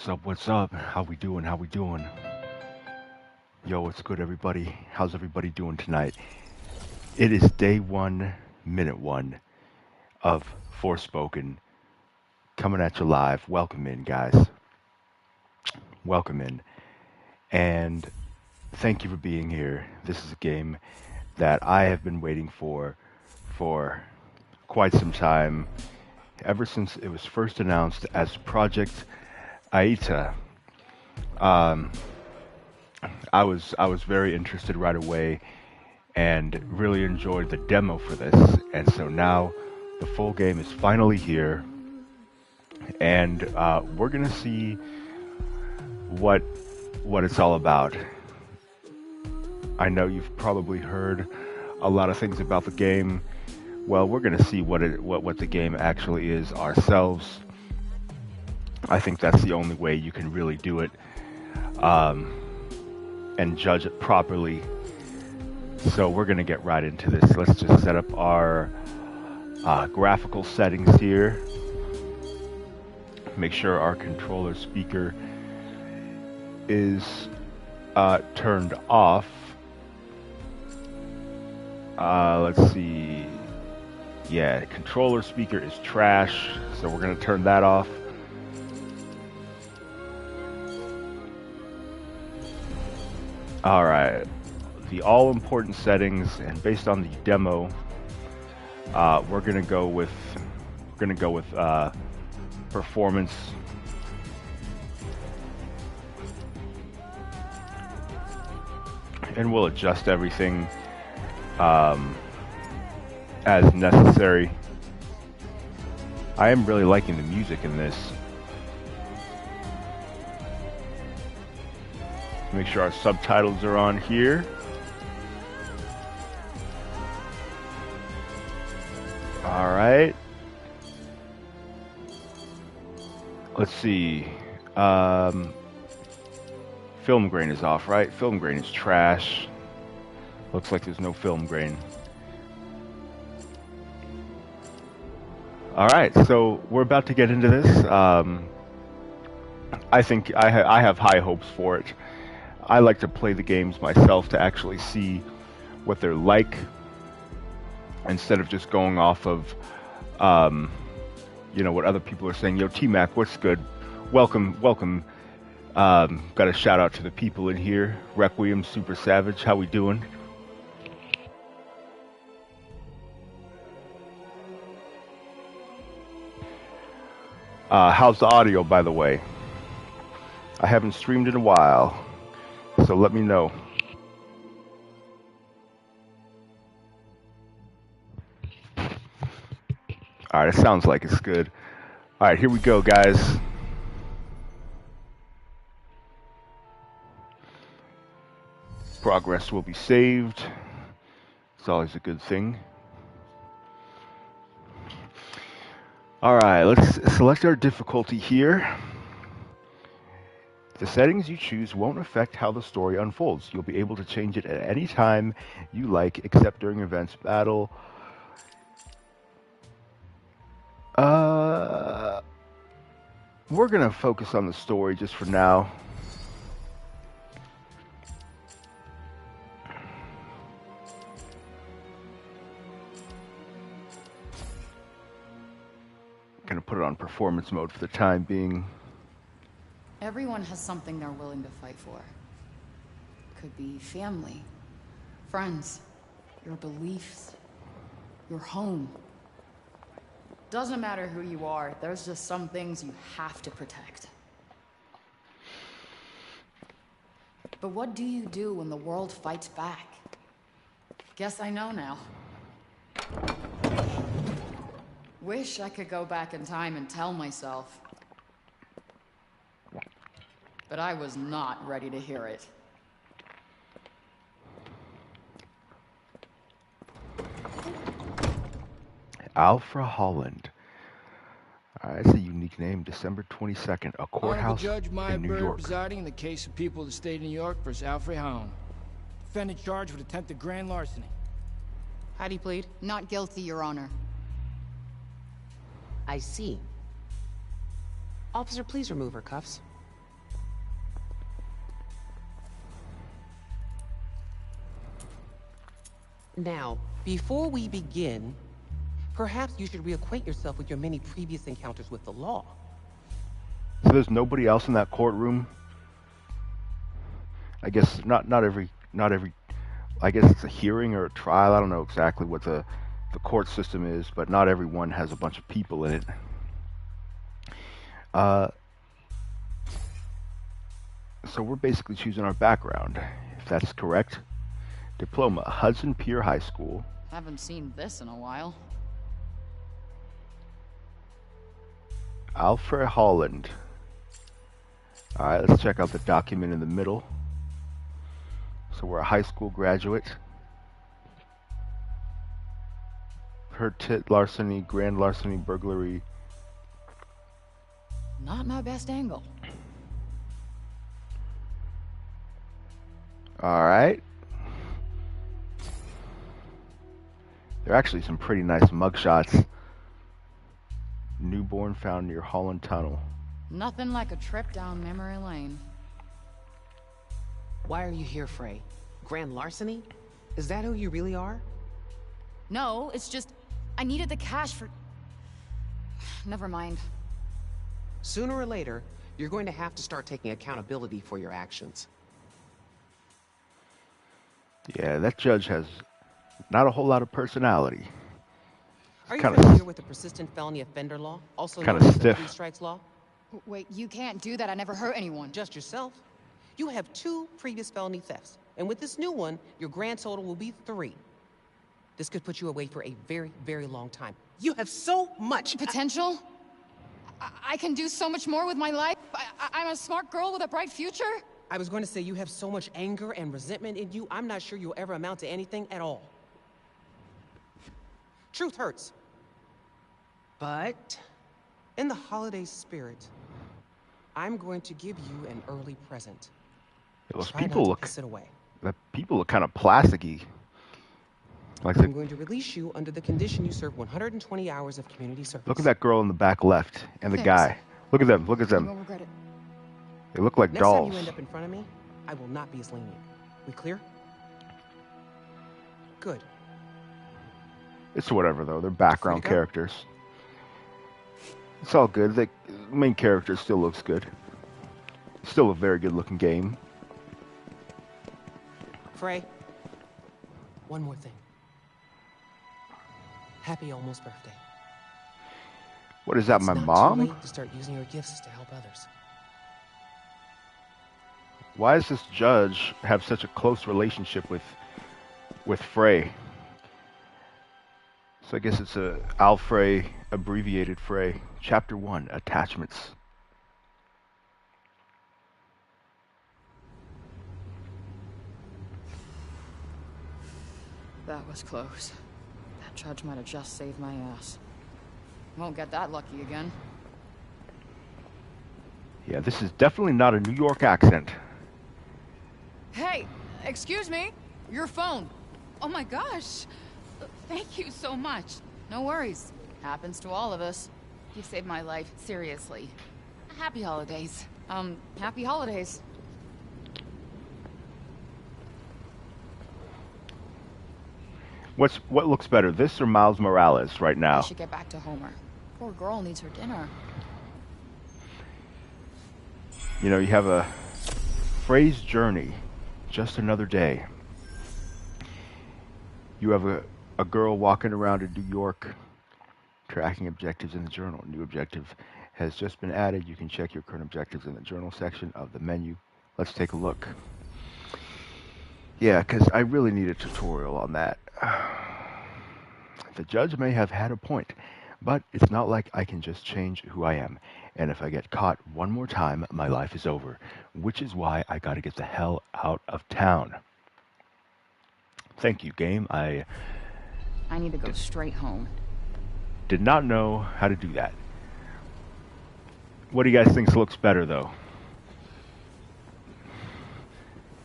What's up? What's up? How we doing? How we doing? Yo, what's good, everybody? How's everybody doing tonight? It is day one, minute one of Forespoken coming at you live. Welcome in, guys. Welcome in. And thank you for being here. This is a game that I have been waiting for quite some time, ever since it was first announced as Project Aita. Um, I was very interested right away and really enjoyed the demo for this. And so now the full game is finally here, and we're gonna see what what it's all about. I know you've probably heard a lot of things about the game. Well, we're gonna see what the game actually is ourselves. I think that's the only way you can really do it um, and judge it properly. So we're gonna get right into this. Let's just set up our graphical settings here. Make sure our controller speaker is turned off. Let's see. Yeah, controller speaker is trash, so we're gonna turn that off. All right, the all-important settings, and based on the demo, we're gonna go with performance. And we'll adjust everything um, as necessary. I am really liking the music in this. Make sure our subtitles are on here. All right. Let's see. Film grain is off, right? Film grain is trash. Looks like there's no film grain. All right, so we're about to get into this. I think I have high hopes for it. I like to play the games myself to actually see what they're like, instead of just going off of, what other people are saying. Yo, T-Mac, what's good? Welcome, welcome. Got a shout out to the people in here. Requiem, Super Savage, how we doing? How's the audio, by the way? I haven't streamed in a while, so let me know. All right, it sounds like it's good. All right, here we go, guys. Progress will be saved. It's always a good thing. All right, let's select our difficulty here. The settings you choose won't affect how the story unfolds. You'll be able to change it at any time you like, except during events battle. We're gonna focus on the story just for now. Gonna put it on performance mode for the time being. Everyone has something they're willing to fight for. Could be family, friends, your beliefs, your home. Doesn't matter who you are, there's just some things you have to protect. But what do you do when the world fights back? Guess I know now. Wish I could go back in time and tell myself. But I was not ready to hear it. Alfra Holland. That's a unique name. December 22nd, a courthouse Judge in New York. presiding in the case of people of the state of New York versus Alfred Holland. Defendant charged with attempted grand larceny. How'd he plead? Not guilty, Your Honor. I see. Officer, please remove her cuffs. Now, before we begin, perhaps you should reacquaint yourself with your many previous encounters with the law. So there's nobody else in that courtroom. I guess not every. I guess it's a hearing or a trial. I don't know exactly what the court system is, but not everyone has a bunch of people in it. Uh, so we're basically choosing our background, if that's correct. Diploma, Hudson Pier High School. Haven't seen this in a while. Alfred Holland. Alright, let's check out the document in the middle. So we're a high school graduate. Larceny, grand larceny, burglary. Not my best angle. Alright. There are actually some pretty nice mugshots. Newborn found near Holland Tunnel. Nothing like a trip down memory lane. Why are you here, Frey? Grand larceny? Is that who you really are? No, it's just... I needed the cash for... Never mind. Sooner or later, you're going to have to start taking accountability for your actions. Yeah, that judge has not a whole lot of personality. Are you Kinda familiar with the persistent felony offender law, also known Kinda as the stiff. three strikes law? Wait, you can't do that. I never hurt anyone. Just yourself. You have 2 previous felony thefts, and with this new one, your grand total will be 3. This could put you away for a very, very long time. You have so much Potential? I can do so much more with my life. I'm a smart girl with a bright future. I was going to say you have so much anger and resentment in you, I'm not sure you'll ever amount to anything at all. Truth hurts. But, in the holiday spirit, I'm going to give you an early present. Those Try people not to look. piss it away. The people look kind of plasticky. Like I'm going to release you under the condition you serve 120 hours of community service. look at that girl in the back left and the Thanks. guy. Look at them. Look at You them. won't regret it. They look like Next time dolls. you end up in front of me, I will not be as lenient. We clear? Good. It's whatever though. They're background go. characters. It's all good. The main character still looks good. Still a very good looking game. Frey, one more thing. Happy almost birthday. What is that, It's my not mom? Too late to start using your gifts to help others. Why does this judge have such a close relationship with Frey? So I guess it's a Alfrey, abbreviated Frey. Chapter 1, Attachments. That was close. That judge might have just saved my ass. Won't get that lucky again. Yeah, this is definitely not a New York accent. Hey, excuse me. Your phone. Oh my gosh. Thank you so much. No worries. Happens to all of us. You saved my life, seriously. Happy holidays. Happy holidays. What looks better, this or Miles Morales right I now? should get back to Homer. Poor girl needs her dinner. You know, you have a Frey's journey, just another day. You have a girl walking around in New York, tracking objectives in the journal. New objective has just been added. You can check your current objectives in the journal section of the menu. Let's take a look. Yeah, because I really need a tutorial on that. The judge may have had a point, but it's not like I can just change who I am. And if I get caught one more time, my life is over. Which is why I gotta get the hell out of town. Thank you, game. I I need to go straight home. did not know how to do that. What do you guys think looks better, though?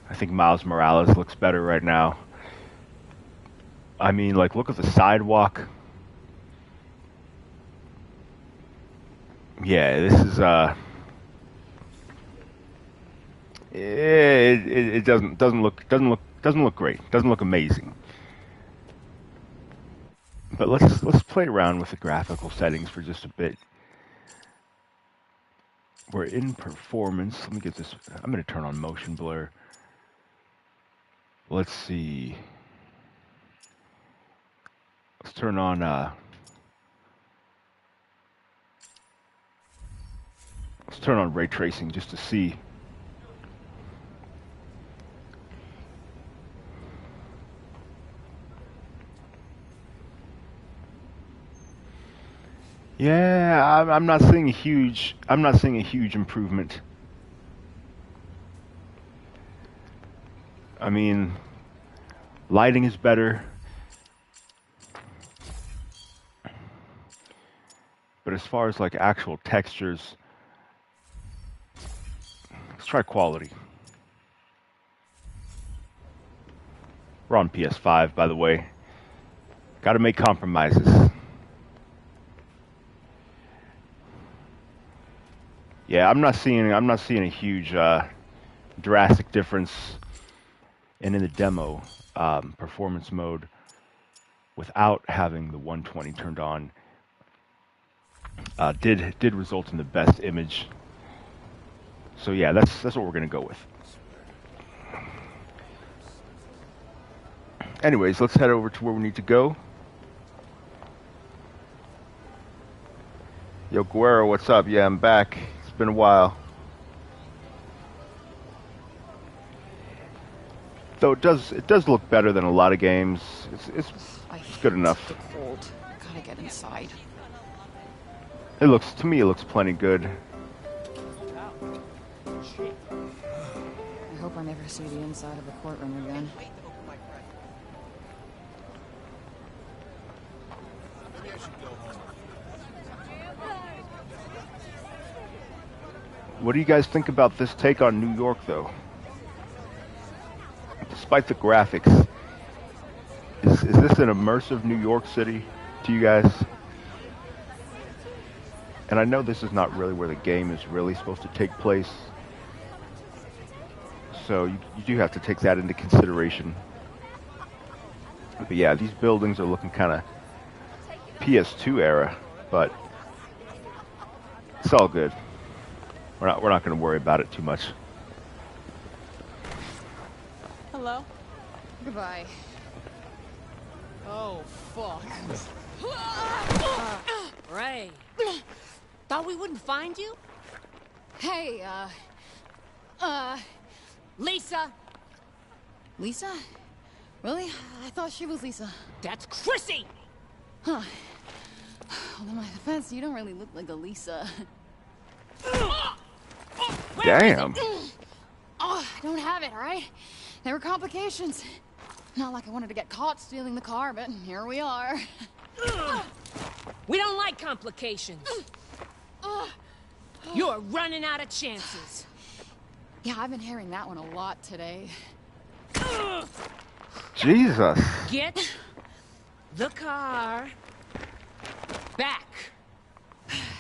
I think Miles Morales looks better right now. I mean, like, look at the sidewalk. Yeah, this is it doesn't look great. Doesn't look amazing. But let's play around with the graphical settings for just a bit. We're in performance. Let me get this. I'm going to turn on motion blur. Let's see. Let's turn on ray tracing just to see. Yeah, I'm not seeing a huge improvement. I mean, lighting is better, but as far as like actual textures, let's try quality. We're on PS5, by the way. Got to make compromises. Yeah, I'm not seeing a huge drastic difference. And in the demo performance mode, without having the 120 turned on, did result in the best image. So yeah, that's what we're gonna go with. Anyways, let's head over to where we need to go. Yo, Guerrero, what's up? Yeah, I'm back. It's been a while. Though it does look better than a lot of games. It's good enough. The cold. Gotta get inside. It looks plenty good. I hope I never see the inside of a courtroom again. What do you guys think about this take on New York, though? Despite the graphics, is this an immersive New York City to you guys? And I know this is not really where the game is really supposed to take place, so you do have to take that into consideration. But yeah, these buildings are looking kind of PS2 era, but it's all good. We're not going to worry about it too much. Hello? Goodbye. Oh, fuck. Ray. Thought we wouldn't find you? Hey, Lisa! Lisa? Really? I thought she was Lisa. That's Chrissy! Huh. Well, in my defense, you don't really look like a Lisa. Damn. Oh, I don't have it, all right? There were complications. Not like I wanted to get caught stealing the car, but here we are. We don't like complications. You're running out of chances. Yeah, I've been hearing that one a lot today. Jesus. Get the car back.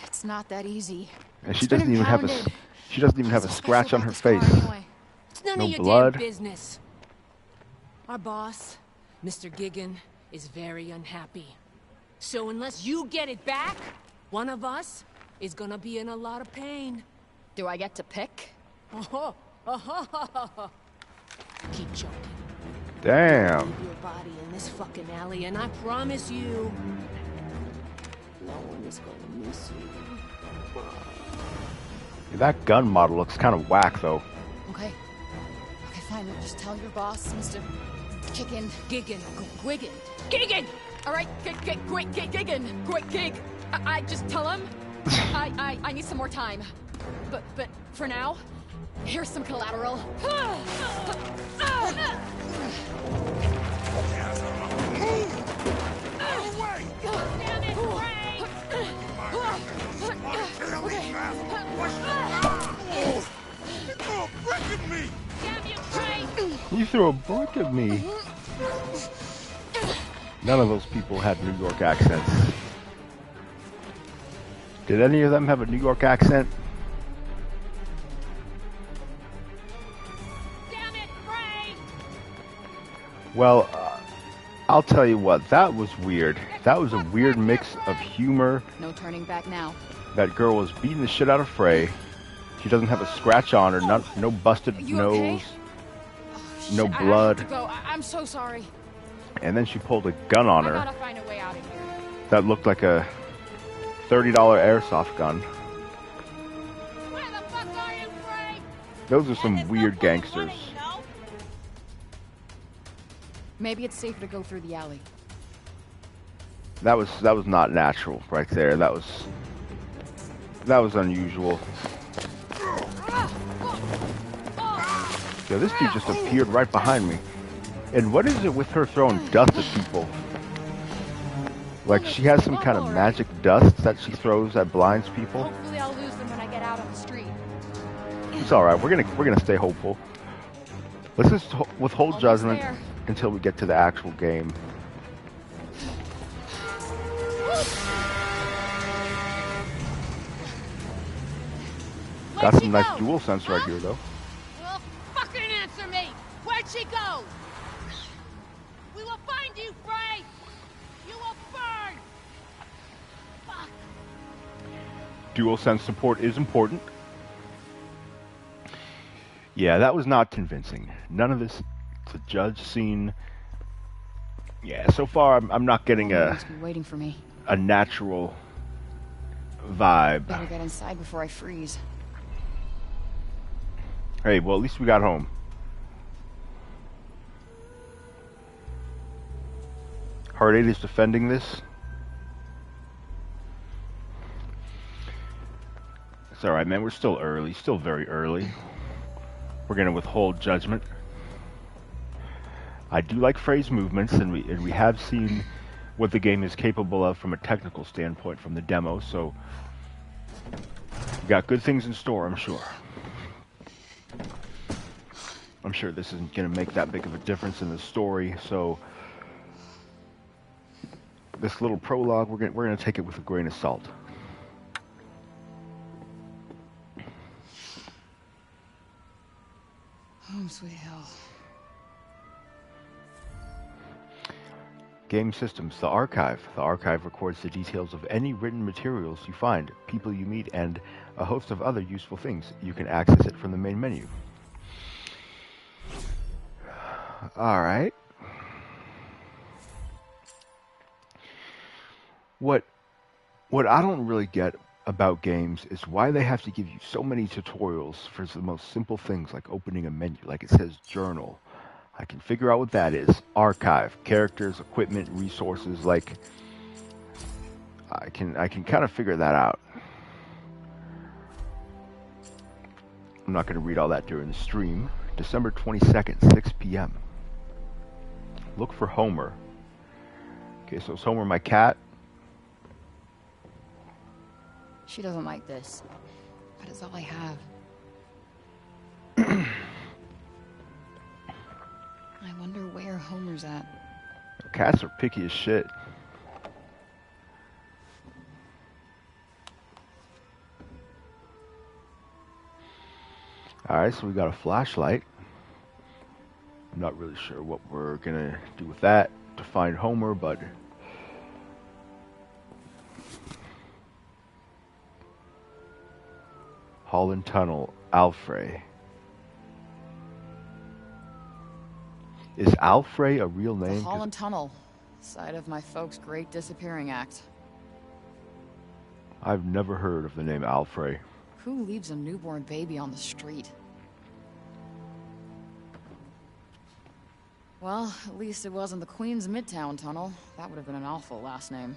It's not that easy. And she It's been doesn't even have impounded. a scratch on her What's so special face. about this car anyway? It's none No of your blood. damn business. Our boss, Mr. Gigan, is very unhappy. So unless you get it back, one of us is gonna be in a lot of pain. Do I get to pick? Keep joking. Damn. Leave your body in this fucking alley, and I promise you, no one is gonna miss you. That gun model looks kind of whack, though. Okay. Okay, fine. Just tell your boss, Mr. Gigan. Gigan! All right, Gigan. Great gig. I just tell him. I need some more time. But for now, here's some collateral. Damn it, Ray! Damn you, Ray! You threw a brick at me. None of those people had New York accents. Did any of them have a New York accent? Damn it, Ray! Well, I'll tell you what, that was weird. That was a weird mix of humor. No turning back now. That girl was beating the shit out of Frey. She doesn't have a scratch on her, no busted You nose, okay? no Shit, blood. I have to go. I'm so sorry. And then she pulled a gun on I her gotta find a way out of here. that looked like a $30 airsoft gun. Where the fuck are you, Frey? Those are some weird gangsters. Maybe it's safer to go through the alley. That was not natural right there. That was unusual. Yeah, this dude just appeared right behind me. And what is it with her throwing dust at people? Like she has some kind of magic dust that she throws that blinds people. Hopefully I'll lose them when I get out on the street. It's all right. We're gonna stay hopeful. Let's just withhold Almost judgment there. until we get to the actual game. Got some nice dual sense right here, though. Well, fucking answer me! Where'd she go? We will find you, Frey! You will burn! Fuck! Dual sense support is important. Yeah, that was not convincing. None of this, the judge scene. Yeah, so far I'm not getting Mom must be waiting for me. a natural vibe. Better get inside before I freeze. Hey, well, at least we got home. Heart 8 is defending this. It's alright, man. We're still early. Still very early. We're going to withhold judgment. I do like Frey's movements, and we have seen what the game is capable of from a technical standpoint from the demo, so we got good things in store, I'm sure. I'm sure this isn't going to make that big of a difference in the story, so this little prologue, we're going to take it with a grain of salt. Home sweet hell. Game systems, the archive. The archive records the details of any written materials you find, people you meet, and a host of other useful things. You can access it from the main menu. Alright. What I don't really get about games is why they have to give you so many tutorials for the most simple things like opening a menu, like it says journal. I can figure out what that is. Archive, characters, equipment, resources, like I can kind of figure that out. I'm not going to read all that during the stream. December 22nd, 6 p.m. Look for Homer. Okay, so is Homer my cat? She doesn't like this, but it's all I have. I wonder where Homer's at. Cats are picky as shit. Alright, so we got a flashlight. I'm not really sure what we're gonna do with that to find Homer, but Holland Tunnel, Alfrey. Is Alfrey a real The name? Holland Tunnel, site of my folks' great disappearing act. I've never heard of the name Alfrey. Who leaves a newborn baby on the street? Well, at least it wasn't the Queens Midtown Tunnel. That would have been an awful last name.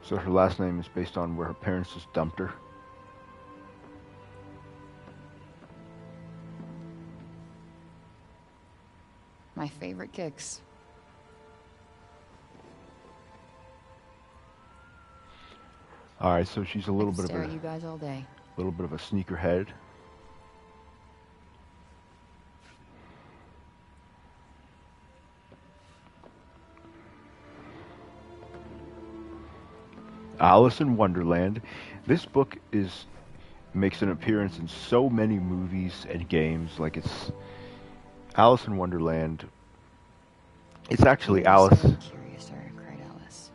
So her last name is based on where her parents just dumped her. My favorite kicks. All right, so she's a little I could bit stare of at you guys all day. a sneakerhead. Alice in Wonderland. This book makes an appearance in so many movies and games. Like Alice in Wonderland. It's actually You're Alice. so curious, sir, cried Alice.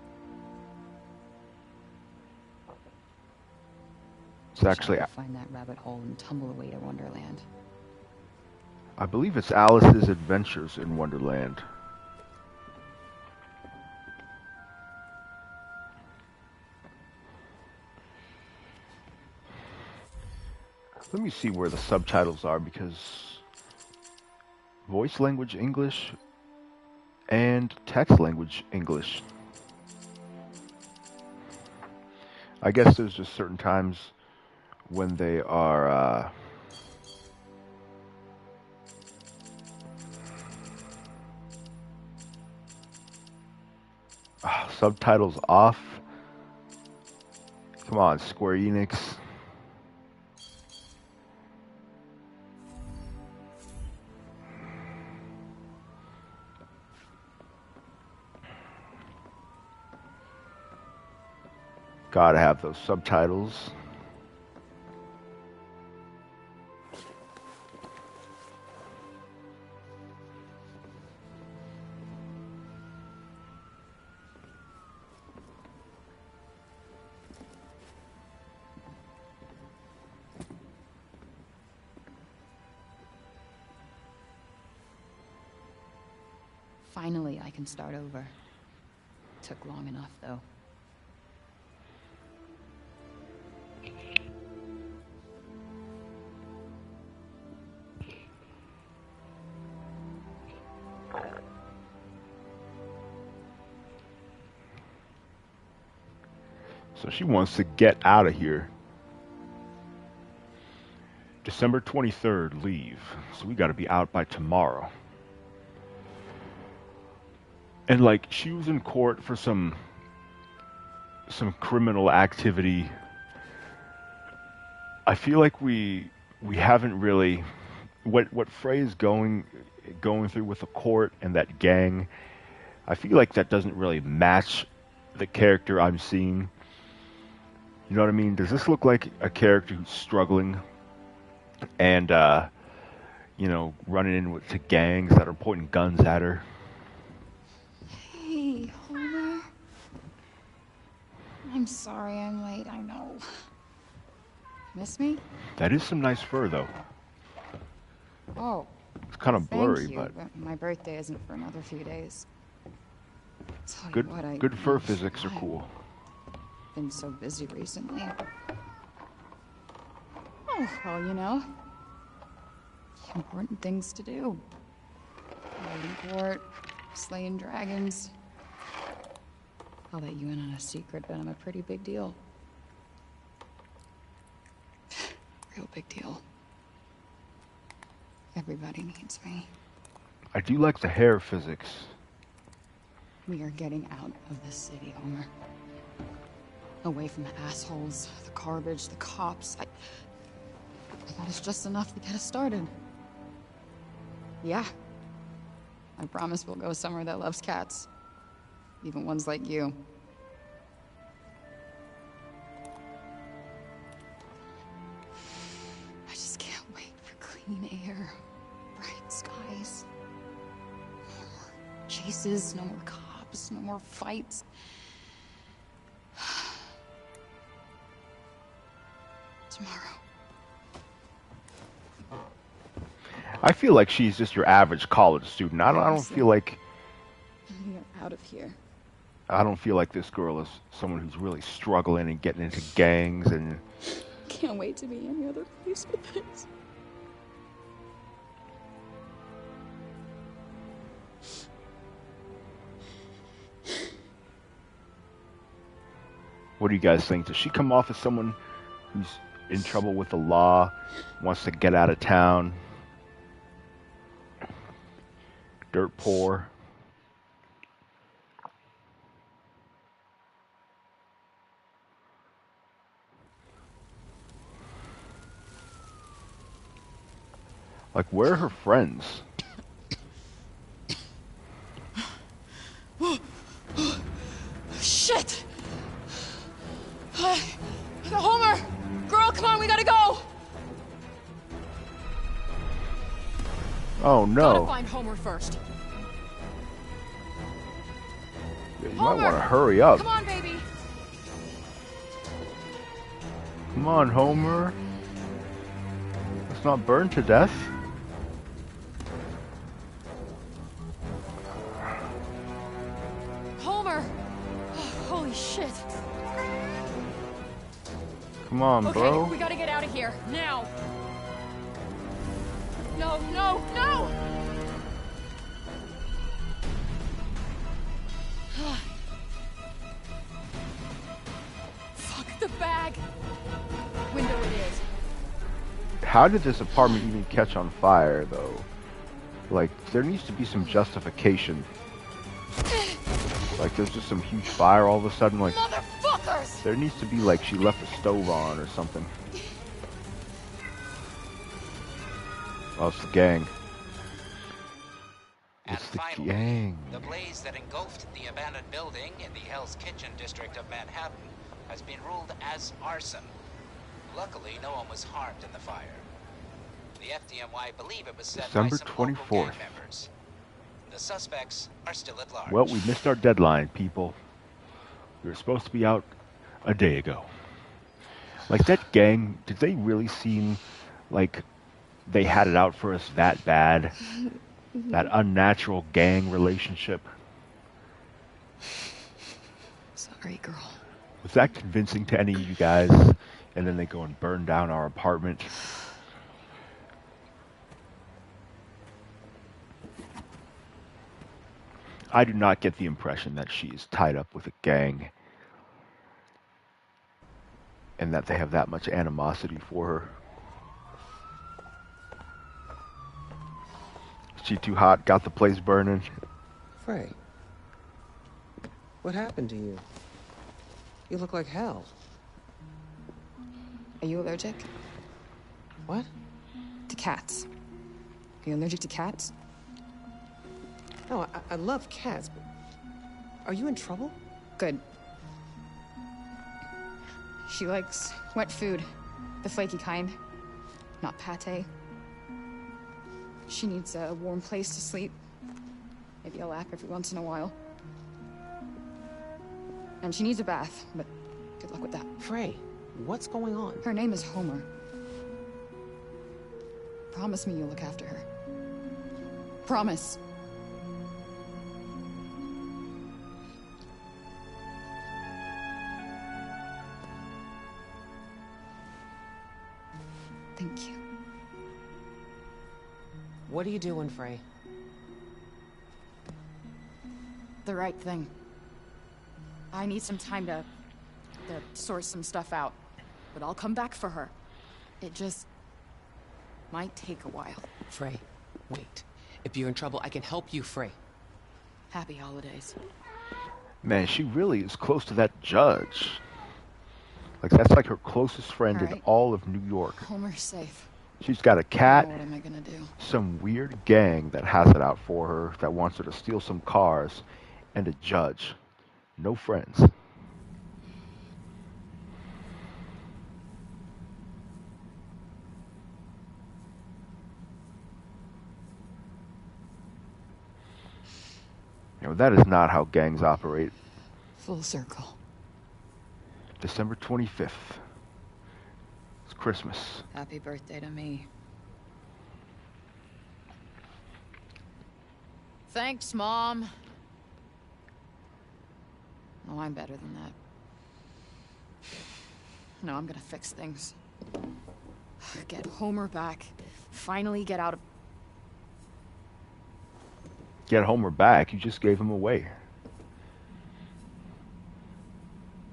It's actually, Shall we find that rabbit hole and tumble away to Wonderland. I believe it's Alice's Adventures in Wonderland. Let me see where the subtitles are, because voice language English and text language English. I guess there's just certain times when they are subtitles off. Come on, Square Enix. Gotta have those subtitles. Finally, I can start over. Took long enough, though. So she wants to get out of here. December 23rd, leave. So we gotta be out by tomorrow. And like, she was in court for some criminal activity. I feel like we haven't really what Frey is going through with the court and that gang. I feel like that doesn't really match the character I'm seeing. You know what I mean? Does this look like a character who's struggling and running into gangs that are pointing guns at her? Hey, Homer. I'm sorry I'm late, I know. Miss me? That is some nice fur, though. Oh, It's kind of blurry, thank you, but my birthday isn't for another few days. Tell you good what, good fur physics are I've cool. been so busy recently. Oh, well, important things to do. Holding court, slaying dragons. I'll let you in on a secret, but I'm a pretty big deal. Real big deal. Everybody needs me. I do like the hair physics. We are getting out of this city, Homer. Away from the assholes, the garbage, the cops. That is just enough to get us started. Yeah. I promise we'll go somewhere that loves cats. Even ones like you. I just can't wait for clean air, bright skies. No more chases, no more cops, no more fights. Tomorrow. I feel like she's just your average college student. I don't feel like We are out of here. this girl is someone who's really struggling and getting into gangs and Can't wait to be any other place but this. what do you guys think? Does she come off as someone who's in trouble with the law, wants to get out of town, dirt poor? Like, where are her friends? Shit! Homer! Girl, come on, we gotta go! Oh Gotta no. find Homer first. You might Homer! want to hurry up. Come on, baby. Come on, Homer. Let's not burn to death. Homer! Holy shit. Come on, Okay, bro. we gotta get out of here. Now. No, no, no! Fuck the bag. Window it is. How did this apartment even catch on fire, though? Like, there needs to be some justification. Like, there's just some huge fire all of a sudden. Like, Motherfuckers! there needs to be, like, she left the stove on or something. Oh, it's the gang. And It's the finally, gang. the blaze that engulfed the abandoned building in the Hell's Kitchen district of Manhattan has been ruled as arson. Luckily, no one was harmed in the fire. The FDNY believe it was set December by some local 24th. gang members. The suspects are still at large. Well, we missed our deadline, people. We were supposed to be out a day ago. Like, that gang, did they really seem like they had it out for us that bad? That unnatural gang relationship? Sorry, girl. Was that convincing to any of you guys? And then they go and burn down our apartment. I do not get the impression that she is tied up with a gang and that they have that much animosity for her. She too hot, got the place burning. Frey, what happened to you? You look like hell. Are you allergic? What? To cats. Are you allergic to cats? No, I love cats, but are you in trouble? Good. She likes wet food. The flaky kind. Not pate. She needs a warm place to sleep. Maybe a lap every once in a while. And she needs a bath, but good luck with that. Frey, what's going on? Her name is Homer. Promise me you'll look after her. Promise. Thank you. What are you doing, Frey? The right thing. I need some time to sort some stuff out. But I'll come back for her. It just might take a while. Frey, wait. If you're in trouble, I can help you, Frey. Happy holidays. Man, she really is close to that judge. Like, that's like her closest friend in Alright. all of New York. Homer's safe. She's got a Now cat, what am I gonna do? some weird gang that has it out for her, that wants her to steal some cars, and a judge. No friends. You know, that is not how gangs operate. Full circle. December 25th. It's Christmas. Happy birthday to me. Thanks, Mom. Oh, I'm better than that. No, I'm gonna fix things. Get Homer back. Finally get out of... Get Homer back. You just gave him away.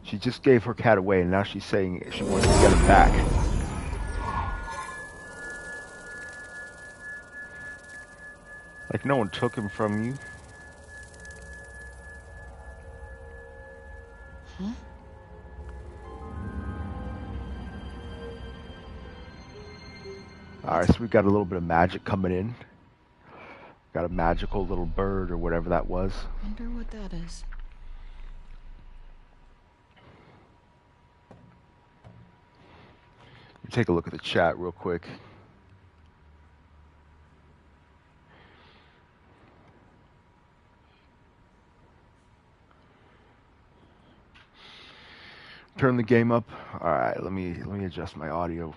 She just gave her cat away, and now she's saying she wants to get him back. Like, no one took him from you. Huh? Alright, so we got a little bit of magic coming in. Got a magical little bird or whatever that was. Wonder what that is. Take a look at the chat real quick. turn the game up. All right, let me adjust my audio.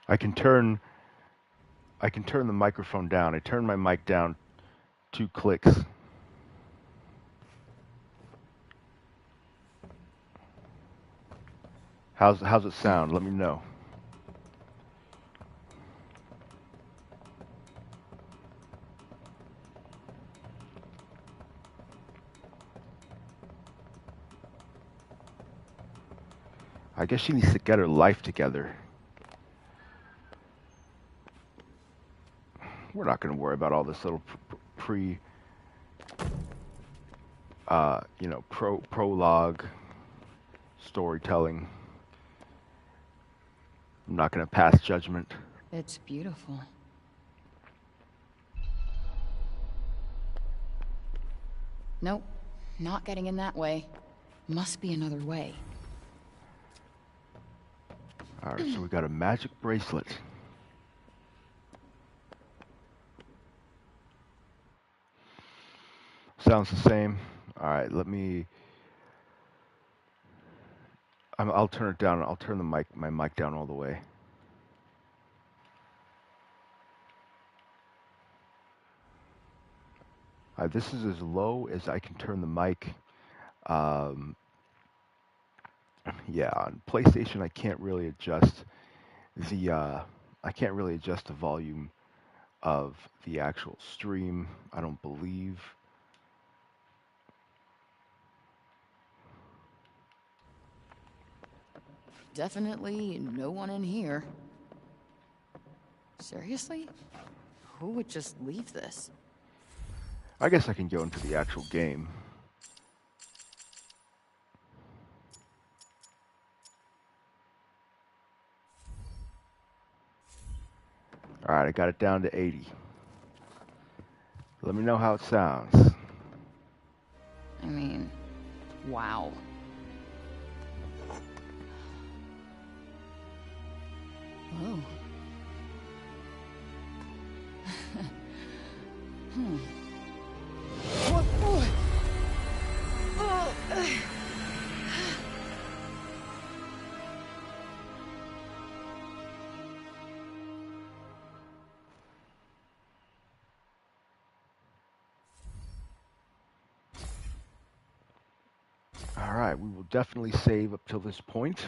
I can turn the microphone down. I turn my mic down 2 clicks. How's it sound? Let me know. I guess she needs to get her life together. We're not going to worry about all this little prologue storytelling. I'm not going to pass judgment. It's beautiful. Nope, not getting in that way. Must be another way. All right, so we got a magic bracelet. Sounds the same. All right, I'll turn it down. I'll turn my mic down all the way. This is as low as I can turn the mic. Yeah, on PlayStation I can't really adjust the volume of the actual stream. I don't believe. Definitely no one in here. Seriously? Who would just leave this? I guess I can go into the actual game. All right, I got it down to 80. Let me know how it sounds. I mean, wow. Oh. All right, we will definitely save up till this point.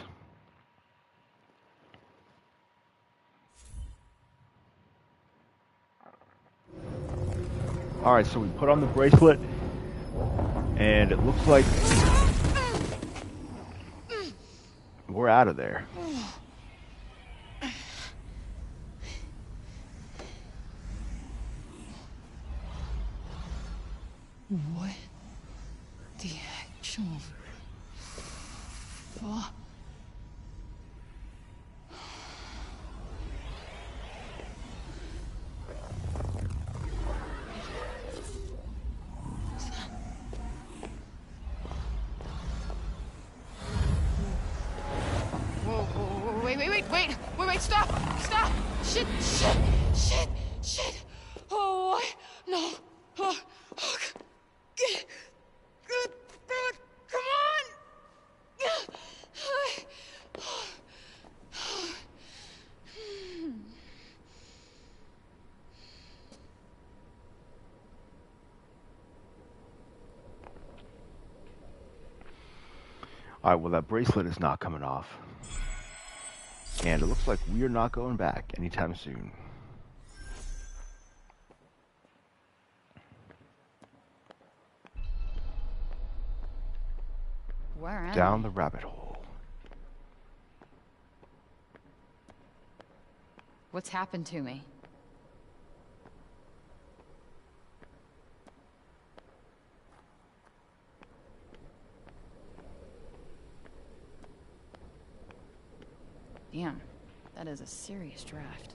All right, so we put on the bracelet, and it looks like we're out of there. What the actual fuck? Wait, stop! Stop! Shit! Oh, no! Oh, come on! All right, well, that bracelet is not coming off. And it looks like we are not going back anytime soon. Where am Down I? the rabbit hole. What's happened to me? Damn, that is a serious draft.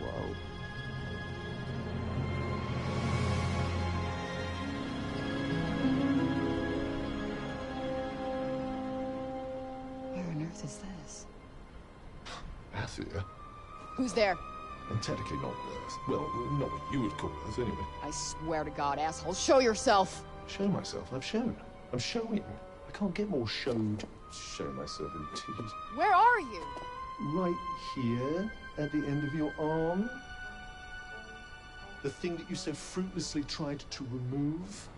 Whoa. is this? Earth here? Who's there? And technically not Earth. Well, not what you would call Earth, anyway. I swear to God, asshole, show yourself! Show myself? I've shown. I'm showing. I can't get more showed. Show myself indeed. Where are you? Right here, at the end of your arm. The thing that you so fruitlessly tried to remove.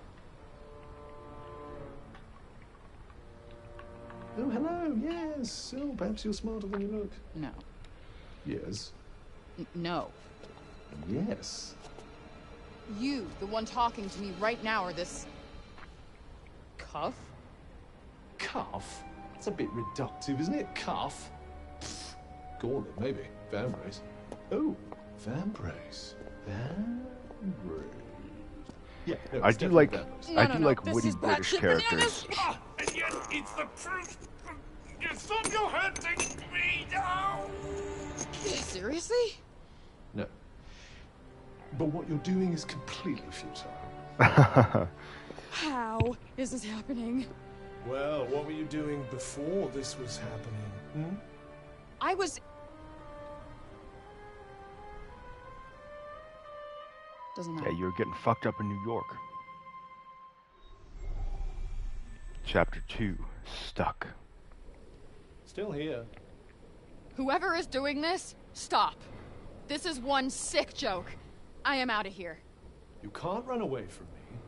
Oh, hello, yes. Oh, perhaps you're smarter than you look. No. Yes. No. Yes. You, the one talking to me right now, are this... cuff? Cuff? That's a bit reductive, isn't it? Cuff? Pfft. Gauntlet, maybe. Vambrace. Oh, Vambrace. Vambrace. Yeah, no, I it's do definitely like Vambrace. I do like witty British characters. And yet, it's the truth! You stop your hurting me now! Seriously? No. But what you're doing is completely futile. How is this happening? Well, what were you doing before this was happening? I was... Doesn't matter. Yeah, you're getting fucked up in New York. Chapter 2, Stuck. Still here. Whoever is doing this, stop. This is one sick joke. I am out of here. You can't run away from me.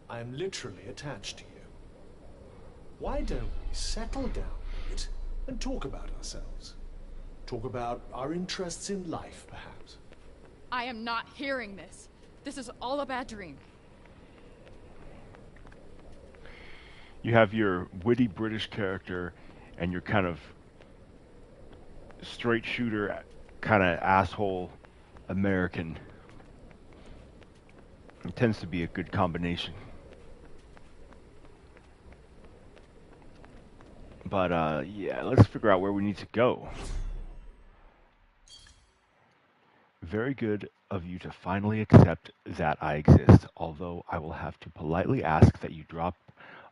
I am literally attached to you. Why don't we settle down a bit and talk about ourselves? Talk about our interests in life, perhaps. I am not hearing this. This is all a bad dream. You have your witty British character and your kind of straight shooter, kind of asshole American. It tends to be a good combination. But yeah, let's figure out where we need to go. Very good of you to finally accept that I exist, although I will have to politely ask that you drop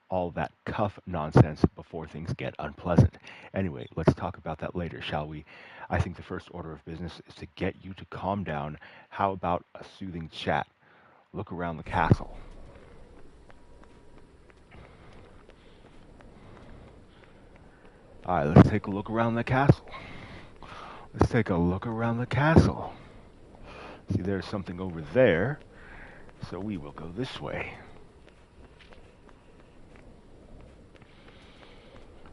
all that cuff nonsense before things get unpleasant. Anyway, let's talk about that later, shall we? I think the first order of business is to get you to calm down. How about a soothing chat? Look around the castle. Alright, let's take a look around the castle. Let's take a look around the castle. See, there's something over there, so we will go this way.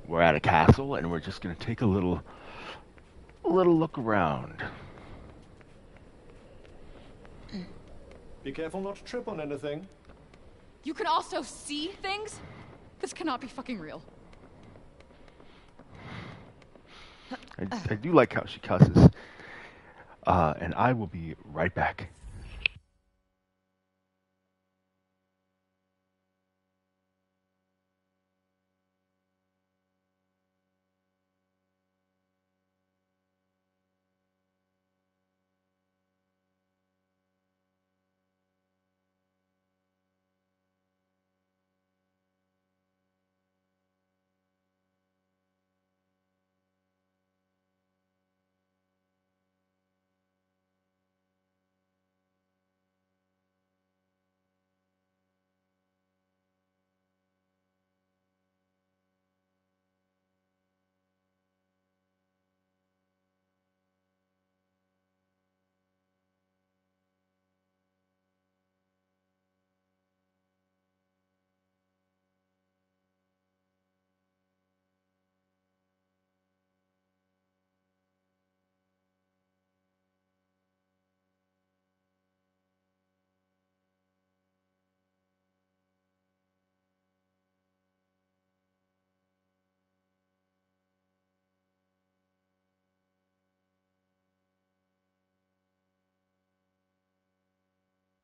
We're at a castle, and we're just going to take a little look around. Be careful not to trip on anything. You can also see things? This cannot be fucking real. I do like how she cusses. And I will be right back.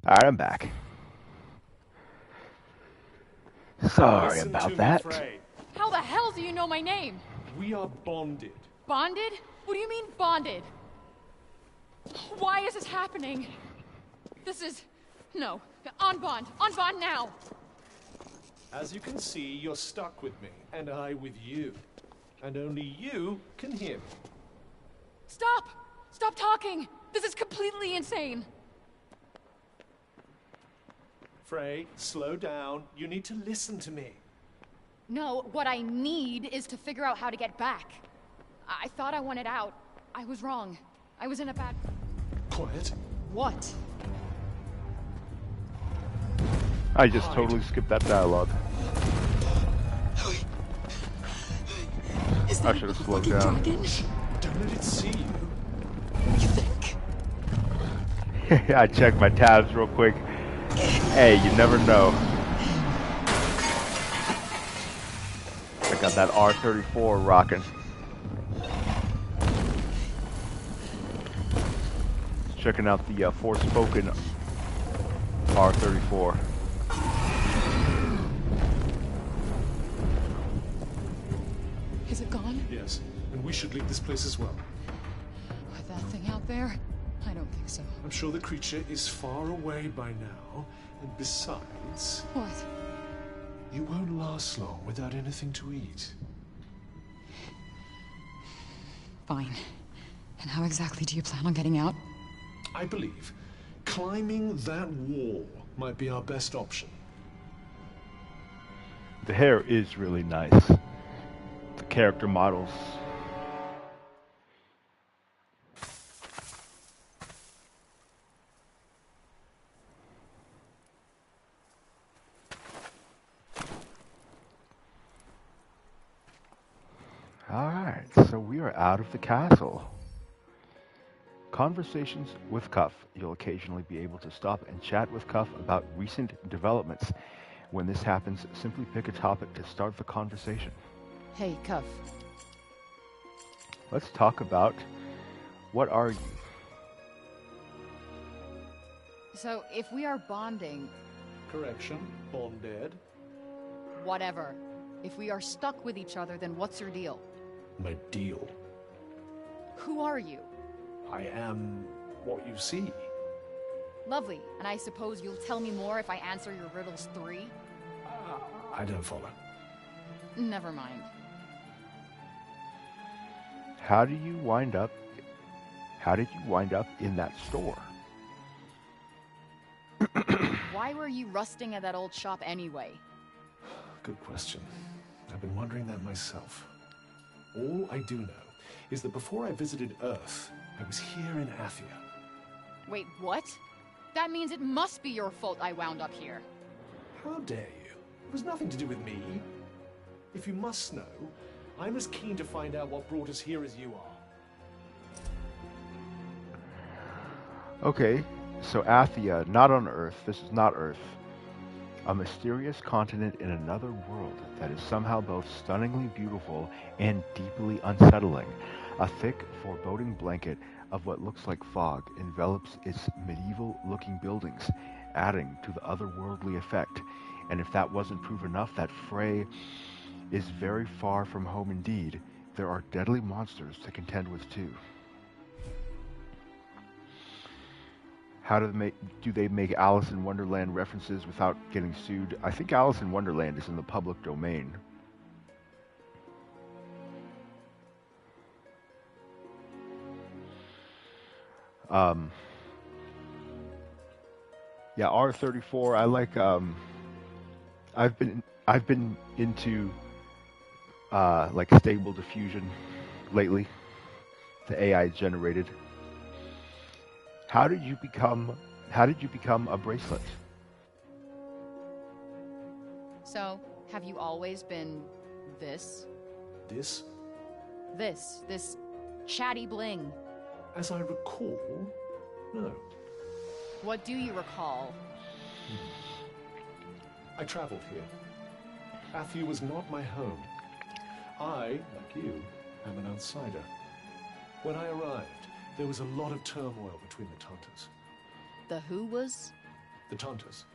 Alright, I'm back. Sorry Listen about to that. Me, Frey. How the hell do you know my name? We are bonded. Bonded? What do you mean, bonded? Why is this happening? This is... No. On bond now! As you can see, you're stuck with me, and I with you. And only you can hear me. Stop! Stop talking! This is completely insane! Frey, slow down. You need to listen to me. No, what I need is to figure out how to get back. I thought I wanted out. I was wrong. I was in a bad... Quiet. What? I just totally skipped that dialogue. Is I that should have a slowed fucking down. dragon? Don't let it see you. You think? I checked my tabs real quick. Hey, you never know. I got that R34 rocking. Checking out the Forespoken R34. Is it gone? Yes, and we should leave this place as well. With that thing out there? I don't think so. I'm sure the creature is far away by now, and besides, What? you won't last long without anything to eat. Fine. And how exactly do you plan on getting out? I believe climbing that wall might be our best option. The hair is really nice. The character models. Alright, so we are out of the castle. Conversations with Cuff. You'll occasionally be able to stop and chat with Cuff about recent developments. When this happens, simply pick a topic to start the conversation. Hey, Cuff. Let's talk about what are you? So, if we are bonding, Correction, bonded. whatever. If we are stuck with each other, then what's your deal? My deal. Who are you? I am what you see. Lovely. And I suppose you'll tell me more if I answer your riddles 3? I don't follow. Never mind. How did you wind up in that store? Why were you rusting at that old shop anyway? Good question. I've been wondering that myself. All I do know is that before I visited Earth, I was here in Athia. Wait, what? That means it must be your fault I wound up here. How dare you? It was nothing to do with me. If you must know, I'm as keen to find out what brought us here as you are. Okay, so Athia, not on Earth. This is not Earth. A mysterious continent in another world that is somehow both stunningly beautiful and deeply unsettling. A thick, foreboding blanket of what looks like fog envelops its medieval-looking buildings, adding to the otherworldly effect. And if that wasn't proof enough that Frey is very far from home indeed, there are deadly monsters to contend with too. How do they make Alice in Wonderland references without getting sued? I think Alice in Wonderland is in the public domain. Yeah, R34. I like. I've been into like stable diffusion lately, the AI generated. How did you become a bracelet? So, have you always been this? This, This chatty bling? as I recall, no. What do you recall? I traveled here. Athia was not my home. I, like you, am an outsider. When I arrived, there was a lot of turmoil between the Tantas. The who was? The Tantas.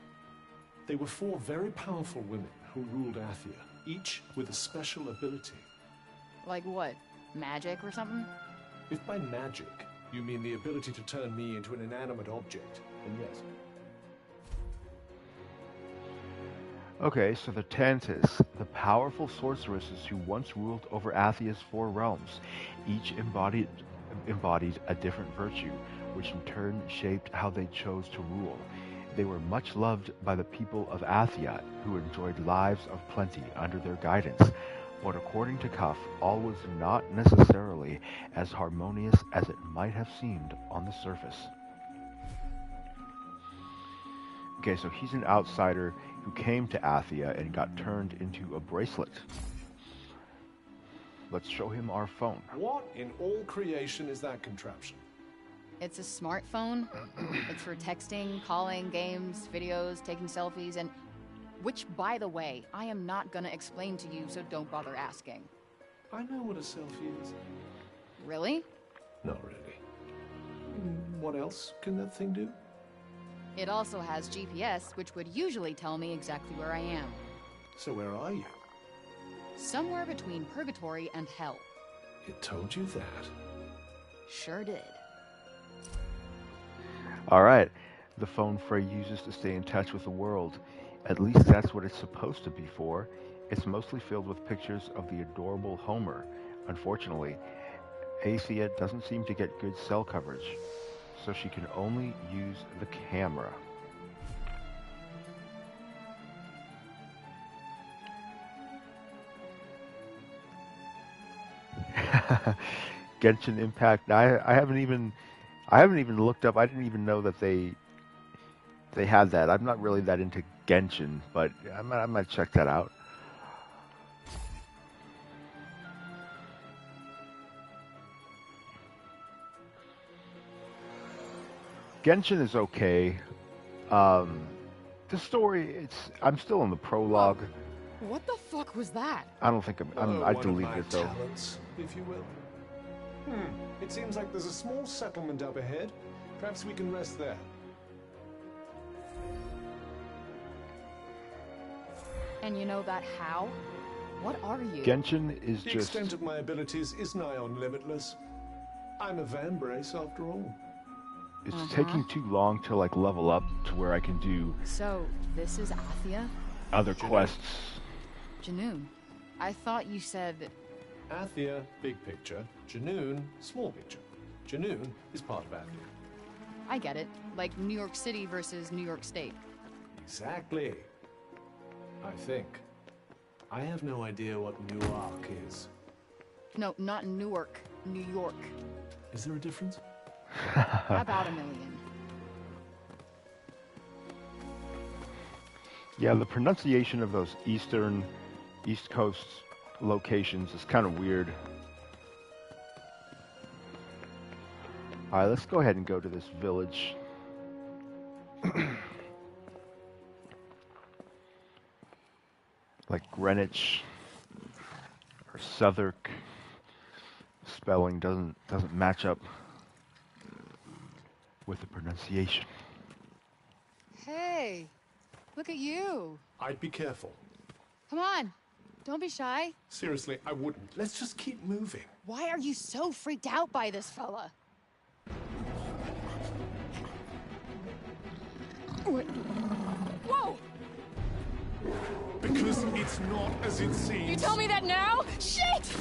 They were 4 very powerful women who ruled Athia, each with a special ability. Like what? Magic or something? If by magic you mean the ability to turn me into an inanimate object, then yes. Okay, so the Tantis, the powerful sorceresses who once ruled over Athia's four realms, each embodied a different virtue, which in turn shaped how they chose to rule. They were much loved by the people of Athia, who enjoyed lives of plenty under their guidance. But according to Cuff, all was not necessarily as harmonious as it might have seemed on the surface. Okay, so he's an outsider who came to Athia and got turned into a bracelet. Let's show him our phone. What in all creation is that contraption? It's a smartphone. It's for texting, calling, games, videos, taking selfies, and... Which, by the way, I am not gonna explain to you, so don't bother asking. I know what a selfie is. Really? Not really. What else can that thing do? It also has GPS, which would usually tell me exactly where I am. So where are you? Somewhere between purgatory and hell. It told you that? Sure did. Alright, the phone Frey uses to stay in touch with the world. At least that's what it's supposed to be for. It's mostly filled with pictures of the adorable Homer. Unfortunately, Athia doesn't seem to get good cell coverage, so she can only use the camera. Genshin Impact. I haven't even looked up. I didn't even know that they had that. I'm not really that into Genshin, but I might check that out. Genshin is okay. The story, I'm still in the prologue. What the fuck was that? I don't think I deleted it though. Talents, if you will. It seems like there's a small settlement up ahead. Perhaps we can rest there. And you know that how? What are you? Genshin is The just... extent of my abilities is nigh on limitless. I'm a van brace after all. It's taking too long to like level up to where I can do So, this is Athia? other quests. Janoon. I thought you said... Athia, big picture. Janoon, small picture. Janoon is part of Athia. I get it. Like New York City versus New York State. Exactly. I think. I have no idea what Newark is. No, not Newark. New York. Is there a difference? About 1 million. Yeah, the pronunciation of those East Coast locations is kind of weird. Alright, let's go ahead and go to this village. Like Greenwich or Southwark. Spelling doesn't match up with the pronunciation. Hey, look at you. I'd be careful. Come on, don't be shy. Seriously, I wouldn't. Let's just keep moving. Why are you so freaked out by this fella? Whoa! Because it's not as it seems. You tell me that now? Shit!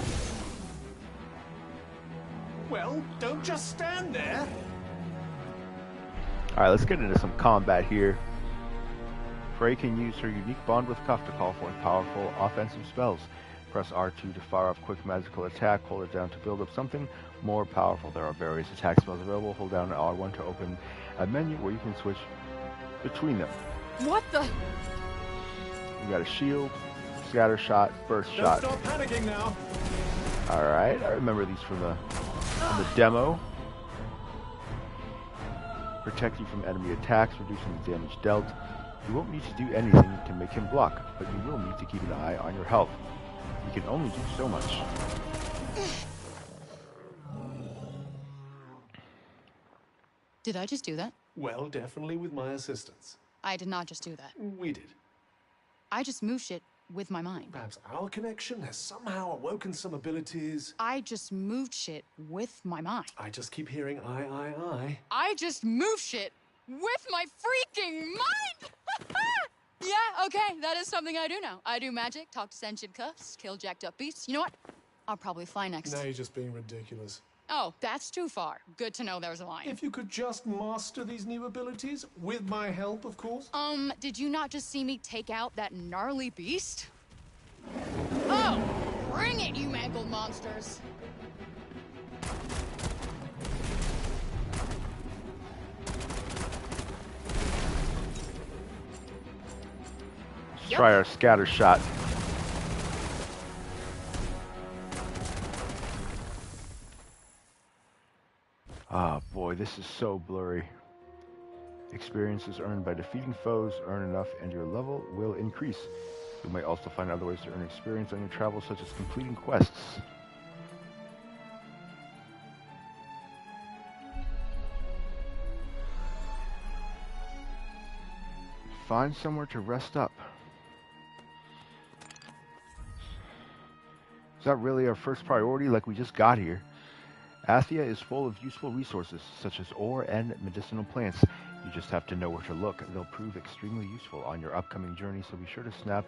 Well, don't just stand there. Alright, let's get into some combat here. Frey can use her unique bond with Cuff to call forth powerful offensive spells. Press R2 to fire off quick magical attack, hold it down to build up something more powerful. There are various attack spells available. Hold down R1 to open a menu where you can switch between them. What the? You got a shield, scatter shot, burst shot. Stop panicking now. Alright, I remember these from the demo. Protect you from enemy attacks, reducing the damage dealt. You won't need to do anything to make him block, but you will need to keep an eye on your health. You can only do so much. Did I just do that? Well, definitely with my assistance. I did not just do that. We did. I just moved shit with my mind. Perhaps our connection has somehow awoken some abilities. I just moved shit with my mind. I just keep hearing I. I just moved shit with my freaking mind! Yeah, okay, that is something I do know. I do magic, talk to sentient cuffs, kill jacked up beasts. You know what? I'll probably fly next. Now you're just being ridiculous. Oh, that's too far. Good to know there's a line. If you could just master these new abilities, with my help, of course. Did you not just see me take out that gnarly beast? Oh, bring it, you mangled monsters. Let's try our scatter shot. Ah, boy, this is so blurry. Experiences earned by defeating foes earn enough and your level will increase. You may also find other ways to earn experience on your travels, such as completing quests. Find somewhere to rest up. Is that really our first priority, like we just got here? Athia is full of useful resources, such as ore and medicinal plants. You just have to know where to look. They'll prove extremely useful on your upcoming journey, so be sure to snap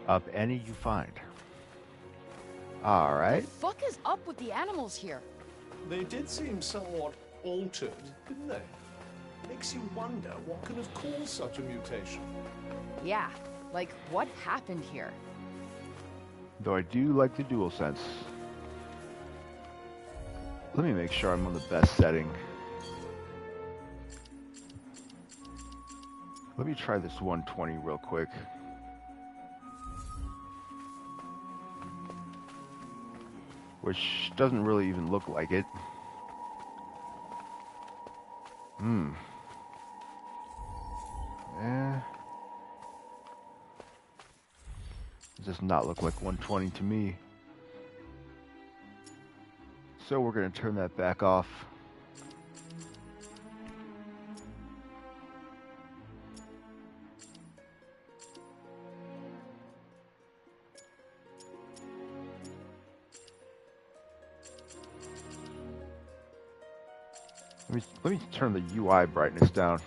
up any you find. Alright. What the fuck is up with the animals here? They did seem somewhat altered, didn't they? Makes you wonder what could have caused such a mutation. Yeah, like what happened here? Though I do like the DualSense. Let me make sure I'm on the best setting. Let me try this 120 real quick. Which doesn't really even look like it. It does not look like 120 to me. So we're going to turn that back off. Let me turn the UI brightness down.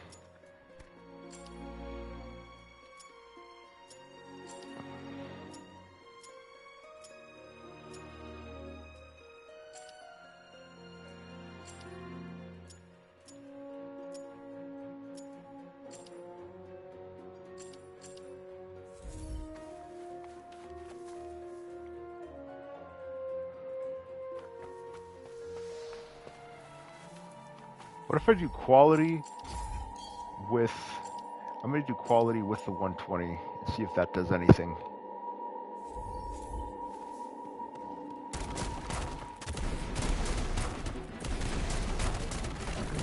What if I do quality with... I'm going to do quality with the 120 and see if that does anything.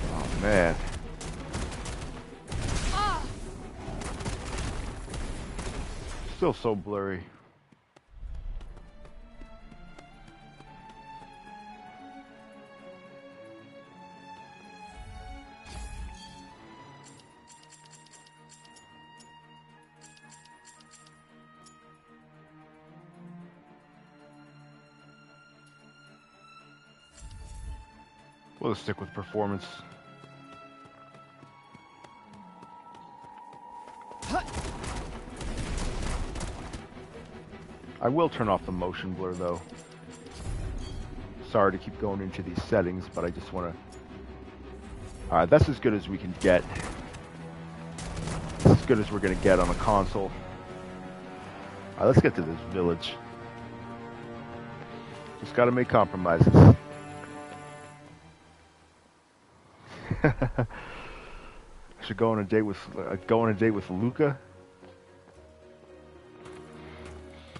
Oh, man. Still so blurry. We'll stick with performance. I will turn off the motion blur though. Sorry to keep going into these settings, but I just want to... Alright, that's as good as we can get. That's as good as we're going to get on a console. Alright, let's get to this village. Just got to make compromises. I should go on a date with Luca.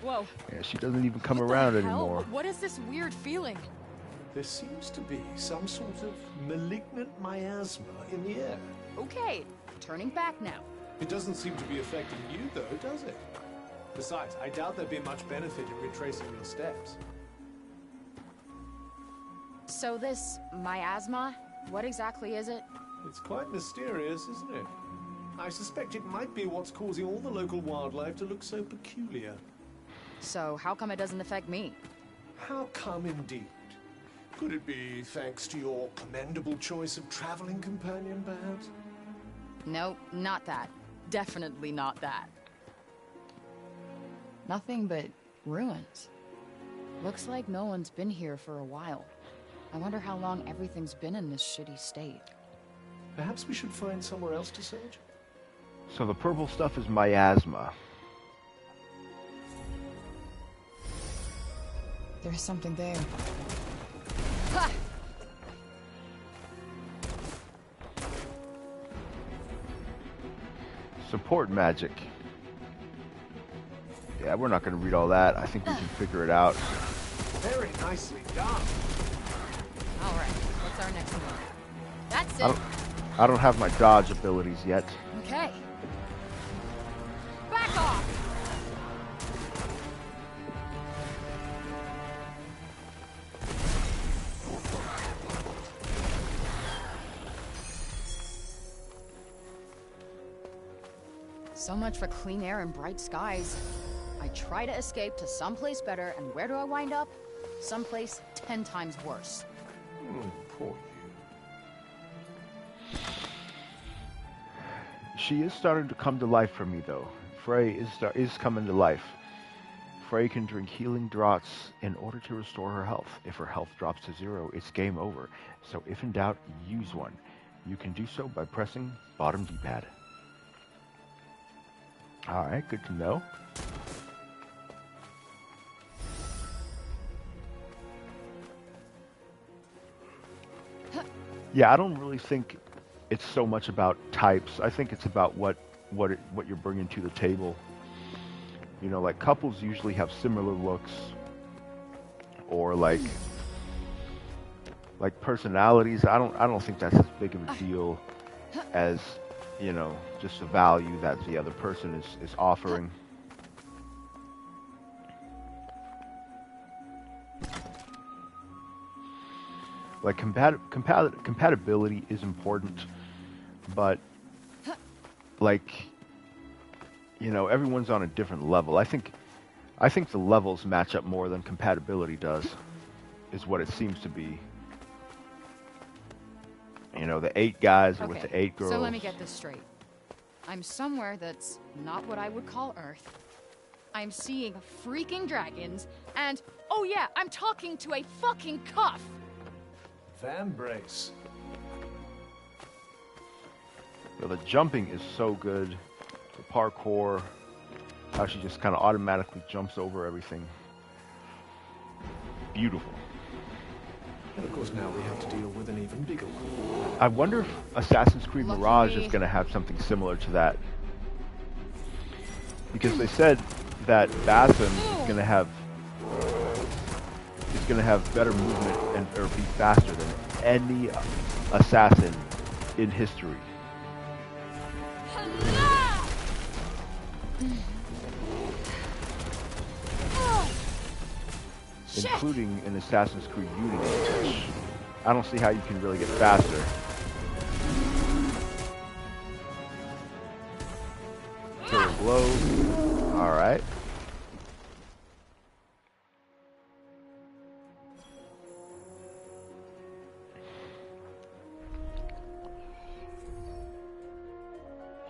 Whoa. Yeah, she doesn't even come What the around hell? anymore. What is this weird feeling? There seems to be some sort of malignant miasma in the air. Okay, turning back now. It doesn't seem to be affecting you, though, does it? Besides, I doubt there'd be much benefit in retracing your steps. So this miasma, what exactly is it? It's quite mysterious, isn't it? I suspect it might be what's causing all the local wildlife to look so peculiar. So how come it doesn't affect me? How come indeed? Could it be thanks to your commendable choice of traveling companion, perhaps? Nope, not that. Definitely not that. Nothing but ruins. Looks like no one's been here for a while. I wonder how long everything's been in this shitty state. Perhaps we should find somewhere else to search? So the purple stuff is miasma. There's something there. Support magic. Yeah, we're not going to read all that. I think we can figure it out. Very nicely done. All right, what's our next move? That's it. I don't have my dodge abilities yet. Okay. Back off! So much for clean air and bright skies. I try to escape to someplace better, and where do I wind up? Someplace 10 times worse. Poor you. She is starting to come to life for me, though. Frey is coming to life. Frey can drink healing draughts in order to restore her health. If her health drops to 0, it's game over. So if in doubt, use one. You can do so by pressing bottom D-pad. Alright, good to know. Yeah, I don't really think it's so much about types. I think it's about what you're bringing to the table. You know, like couples usually have similar looks, or like personalities. I don't think that's as big of a deal as, you know, just the value that the other person is offering. Like compatibility is important, but like, you know, everyone's on a different level. I think the levels match up more than compatibility does, is what it seems to be. You know, the 8 guys are with the 8 girls. So let me get this straight. I'm somewhere that's not what I would call Earth. I'm seeing freaking dragons, and oh yeah, I'm talking to a fucking cuff. Vambrace. You know, the jumping is so good. The parkour, how she just kind of automatically jumps over everything. Beautiful. And of course now we have to deal with an even bigger one. I wonder if Assassin's Creed Lucky Mirage me. is going to have something similar to that. Because they said that Basim is going to have better movement or be faster than any assassin in history. Including in Assassin's Creed Unity, which I don't see how you can really get faster. Killer blow. Alright.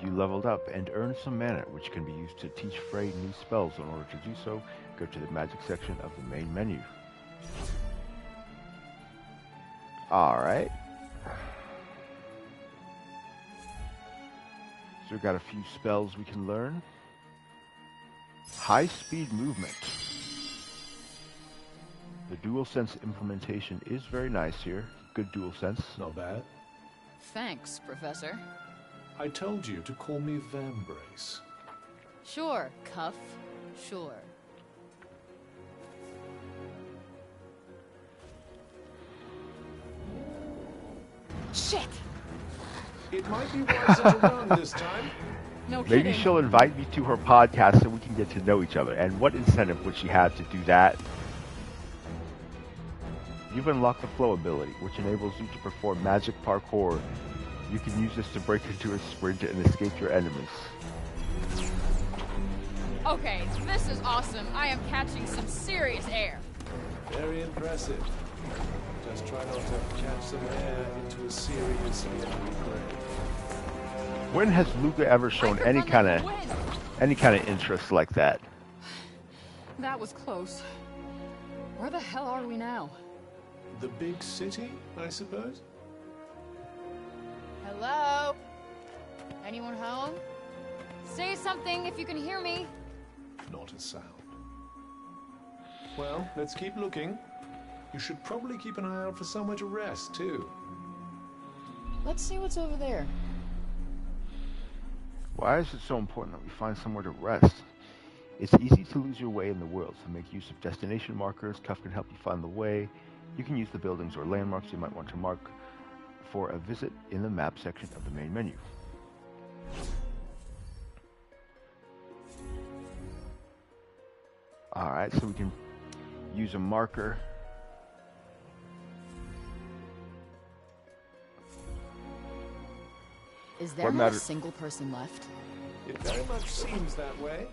You leveled up and earned some mana, which can be used to teach Frey new spells. In order to do so, go to the magic section of the main menu. Alright. So we've got a few spells we can learn. High speed movement. The DualSense implementation is very nice here. Good DualSense. Not bad. Thanks, Professor. I told you to call me Vambrace. Sure, Cuff. Sure. Shit! It might be wiser to run this time. No kidding. Maybe she'll invite me to her podcast so we can get to know each other. And what incentive would she have to do that? You've unlocked the flow ability, which enables you to perform magic parkour. You can use this to break into a sprint and escape your enemies. Okay, this is awesome. I am catching some serious air. Very impressive. Just try not to catch some air into a seriously angry grave. When has Luca ever shown any kind of interest like that? That was close. Where the hell are we now? The big city, I suppose? Hello? Anyone home? Say something if you can hear me. Not a sound. Well, let's keep looking. You should probably keep an eye out for somewhere to rest, too. Let's see what's over there. Why is it so important that we find somewhere to rest? It's easy to lose your way in the world, so make use of destination markers. Cuff can help you find the way. You can use the buildings or landmarks you might want to mark for a visit in the map section of the main menu. Alright, so we can use a marker. Is there not a single person left? It very much seems that way.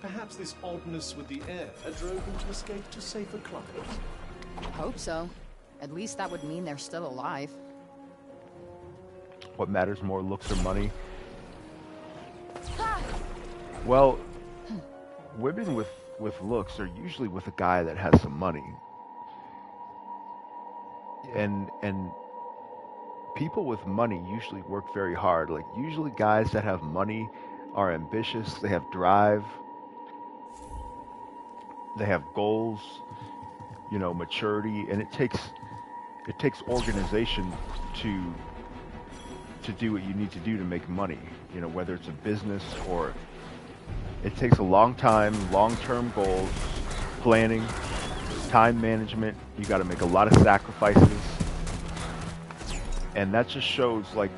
Perhaps this oddness with the air drove them to escape to safer climes. Hope so. At least that would mean they're still alive. What matters more, looks or money? Well, women with looks are usually with a guy that has some money. And people with money usually work very hard. Like, usually guys that have money are ambitious, they have drive, they have goals, you know, maturity, and it takes organization to do what you need to do to make money, you know, whether it's a business or it takes a long time, long-term goals, planning, time management. You got to make a lot of sacrifices, and that just shows like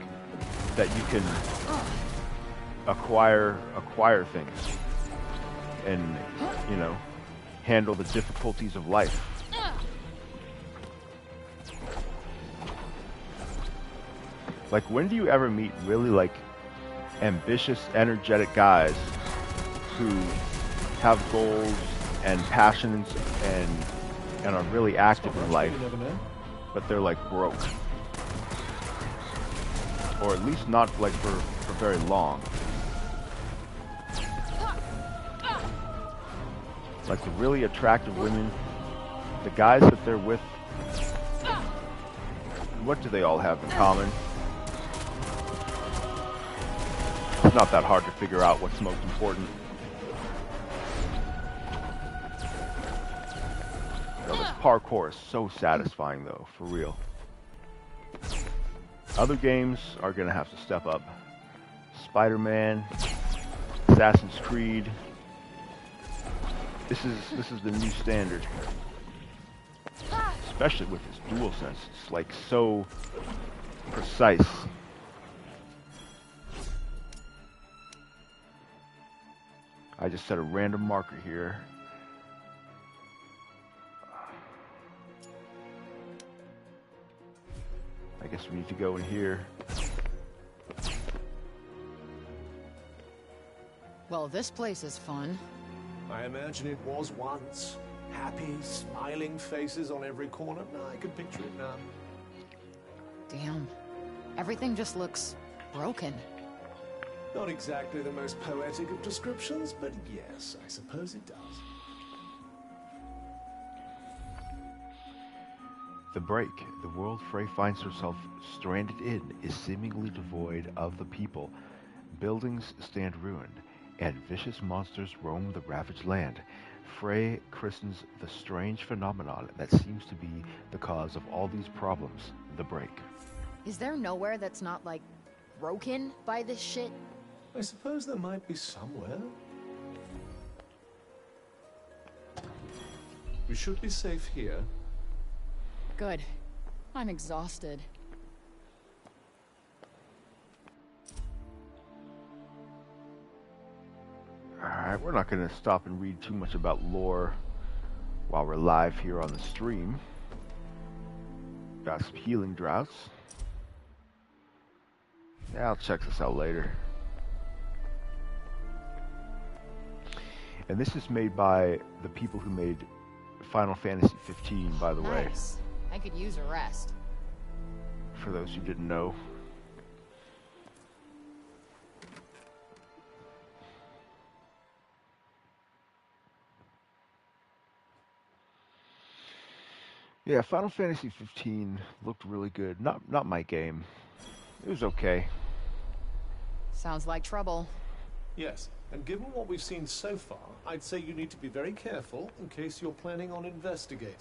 that you can acquire things and, you know, handle the difficulties of life. Like, when do you ever meet really like ambitious, energetic guys who have goals and passions and are really active in life, but they're like broke, or at least not like for very long? Like, the really attractive women, the guys that they're with, what do they all have in common? It's not that hard to figure out what's most important. No, this parkour is so satisfying though, for real. Other games are gonna have to step up. Spider-Man, Assassin's Creed. This is the new standard. Especially with this DualSense. It's like so precise. I just set a random marker here. I guess we need to go in here. Well, this place is fun. I imagine it was once. Happy, smiling faces on every corner. I can picture it now. Damn. Everything just looks broken. Not exactly the most poetic of descriptions, but yes, I suppose it does. The break. The world Frey finds herself stranded in is seemingly devoid of the people. Buildings stand ruined, and vicious monsters roam the ravaged land. Frey christens the strange phenomenon that seems to be the cause of all these problems, the break. Is there nowhere that's not, like, broken by this shit? I suppose there might be somewhere. We should be safe here. Good. I'm exhausted. Alright, we're not going to stop and read too much about lore while we're live here on the stream. Got some healing droughts. Yeah, I'll check this out later. And this is made by the people who made Final Fantasy 15, by the way. Nice. I could use a rest. For those who didn't know. Yeah, Final Fantasy 15 looked really good. Not my game. It was okay. Sounds like trouble. Yes, and given what we've seen so far, I'd say you need to be very careful in case you're planning on investigating.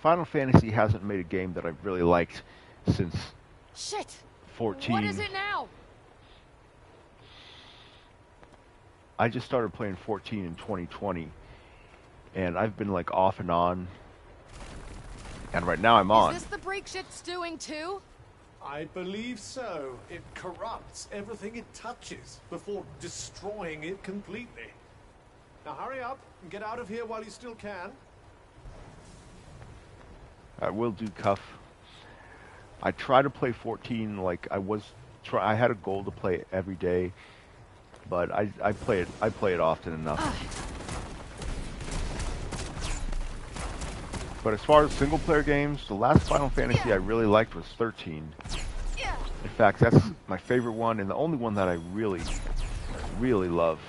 Final Fantasy hasn't made a game that I've really liked since Shit! 14. What is it now? I just started playing 14 in 2020, and I've been like off and on, and right now I'm on. Is this the break shit's doing too? I believe so. It corrupts everything it touches before destroying it completely. Now hurry up and get out of here while you still can. I will do Cuff. I try to play 14 like I had a goal to play it every day, but I play it often enough. But as far as single player games, the last Final Fantasy I really liked was 13. In fact, that's my favorite one and the only one that I really, really love.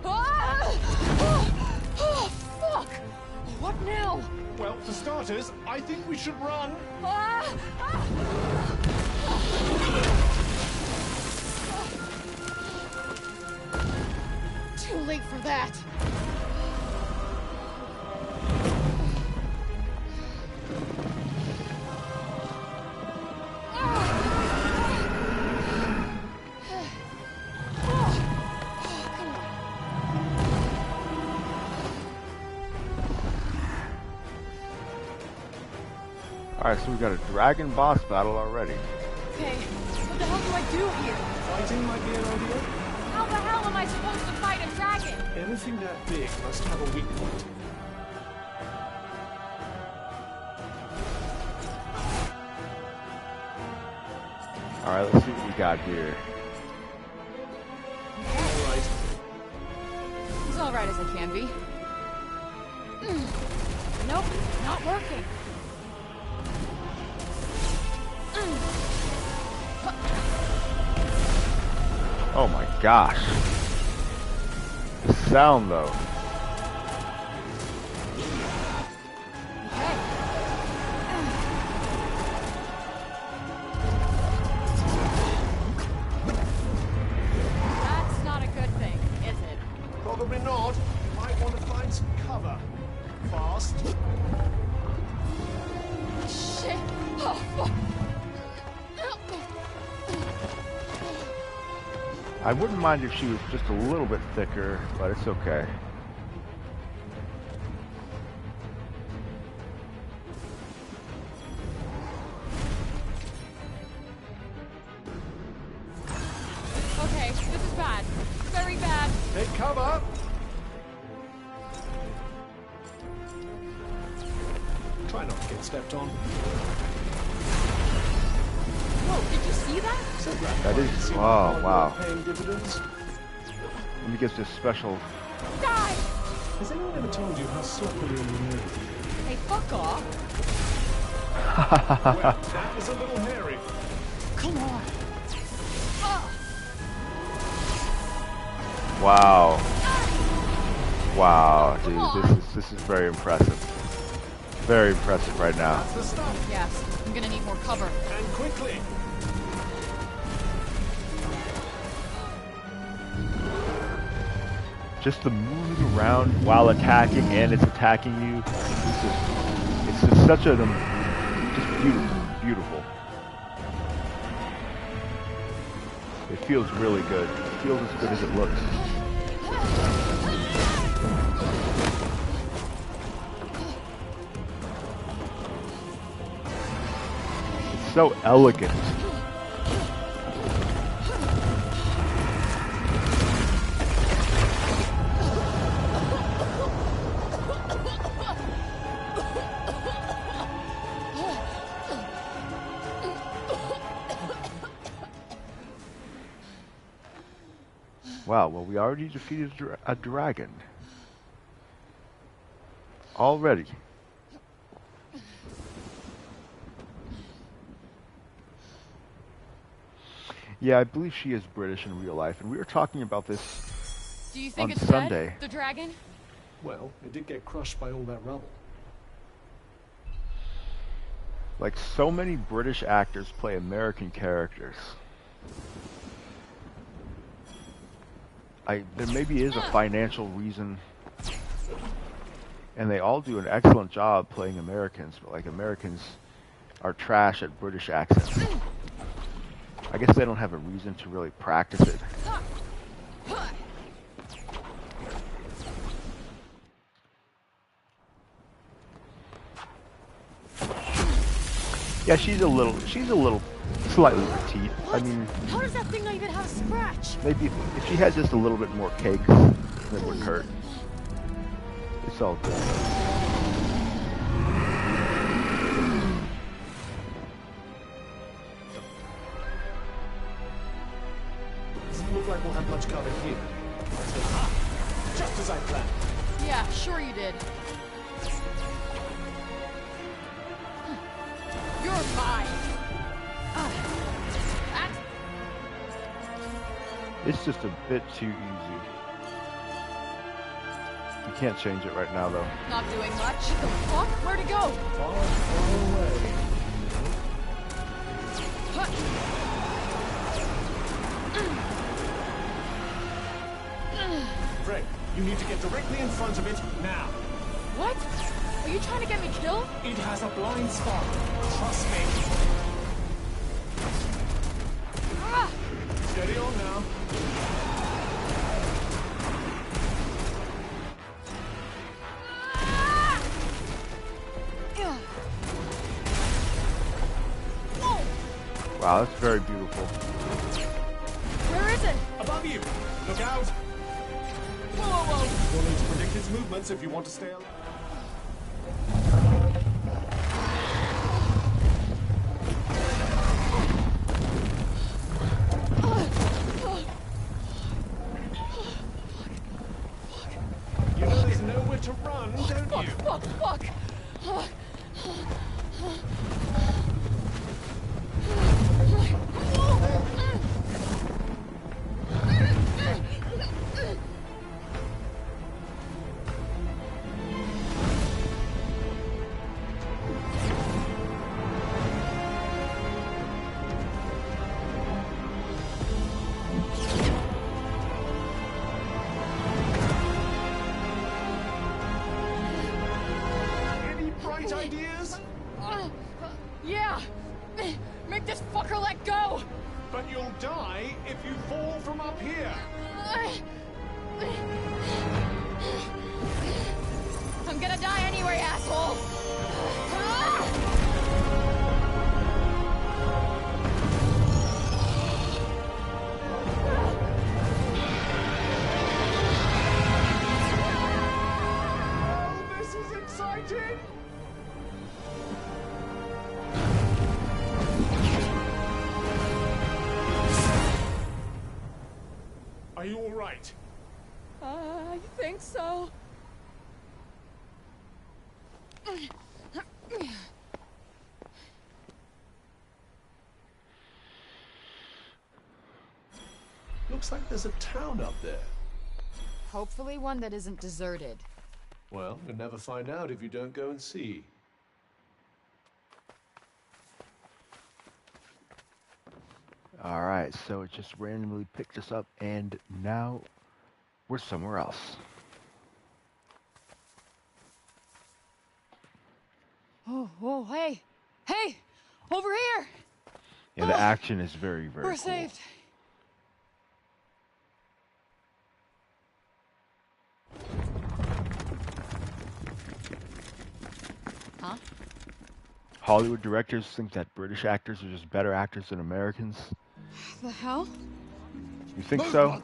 Oh, fuck! What now? Well, for starters, I think we should run. Too late for that. Alright, so we got a dragon boss battle already. Okay, what the hell do I do here? Fighting might be an idea. How the hell am I supposed to fight a dragon? Anything that big must have a weak point. Alright, let's see what we got here. Alright. As alright as I can be. Nope, not working. Oh my gosh. The sound though. That's not a good thing, is it? Probably not. You might want to find some cover. Fast. Shit! Oh, fuck! I wouldn't mind if she was just a little bit thicker, but it's okay. Okay, this is bad. Very bad. Take cover. Try not to get stepped on. Whoa, did you see that? So That is, gratifying. oh wow. Paying dividends. Let me get this special. Die! Has anyone ever told you how sloppily you move? Hey, fuck off. Well, that was a little hairy. Come on! Wow. Wow, dude, this is very impressive. Very impressive right now. That's the stuff. Yes, I'm gonna need more cover. And quickly. Just the moving around while attacking and it's attacking you. It's just such a just beautiful. It feels really good. It feels as good as it looks. It's so elegant. Wow, well, we already defeated a dragon. Already. Yeah, I believe she is British in real life, and we were talking about this Do you think on it's Sunday. dead? The dragon? Well, it did get crushed by all that rubble. Like, so many British actors play American characters. There maybe is a financial reason, and they all do an excellent job playing Americans, but like Americans are trash at British accents. I guess they don't have a reason to really practice it. Yeah, she's a little slightly petite. What? I mean, How does that thing not even have a scratch? maybe if she had just a little bit more cake, it wouldn't hurt. It's all good. Doesn't look like we'll have much cover here. Just as I planned. Yeah, sure you did. You're mine. It's just a bit too easy. You can't change it right now, though. Not doing much. What the fuck? Where'd it go? Far, far away. Frank, you need to get directly in front of it now. What? Are you trying to get me killed? It has a blind spot. Trust me. Ah! Steady on now. Ah! Ugh. Whoa! Wow, that's very beautiful. Where is it? Above you. Look out. Whoa, whoa, whoa. You'll need to predict its movements if you want to stay alive. You know there's nowhere to run, don't you? Fuck, fuck. Any bright ideas? Yeah. Make this fucker let go. But you'll die if you fall from up here. I'm gonna die anyway, asshole. Oh, this is exciting! Are you all right? I think so. Looks like there's a town up there. Hopefully one that isn't deserted. Well, you'll never find out if you don't go and see. Alright, so it just randomly picked us up, and now we're somewhere else. Oh, whoa, hey! Hey! Over here! Yeah, the action is very, very We're cool. saved. Huh? Hollywood directors think that British actors are just better actors than Americans. The hell? You think so?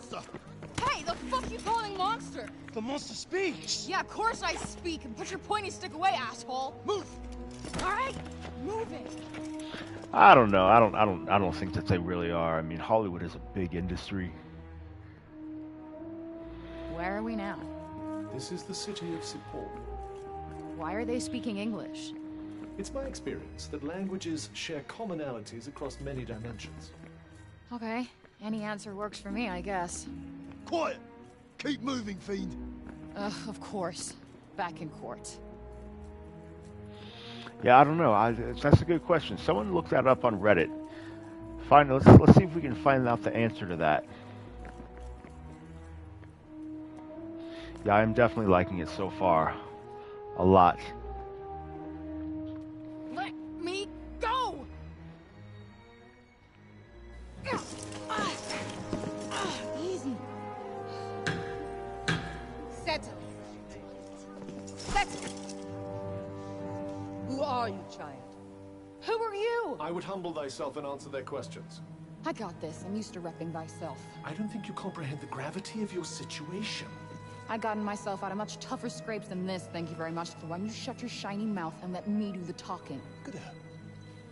Hey, the fuck you calling monster? The monster speaks. Yeah, of course I speak, and put your pointy stick away, asshole. Move. All right, move it. I don't know. I don't think that they really are. I mean, Hollywood is a big industry. Where are we now? This is the city of Forespoken. Why are they speaking English? It's my experience that languages share commonalities across many dimensions. Okay, any answer works for me, I guess. Quiet! Keep moving, fiend. Of course. Back in court. Yeah, I don't know. That's a good question. Someone look that up on Reddit. Let's see if we can find out the answer to that. Yeah, I'm definitely liking it so far. A lot. Let me go! Easy. Settle. Settle. Who are you, child? Who are you? I would humble thyself and answer their questions. I got this. I'm used to repping thyself. I don't think you comprehend the gravity of your situation. I gotten myself out of much tougher scrapes than this, thank you very much. So why don't you shut your shiny mouth and let me do the talking? Look at her.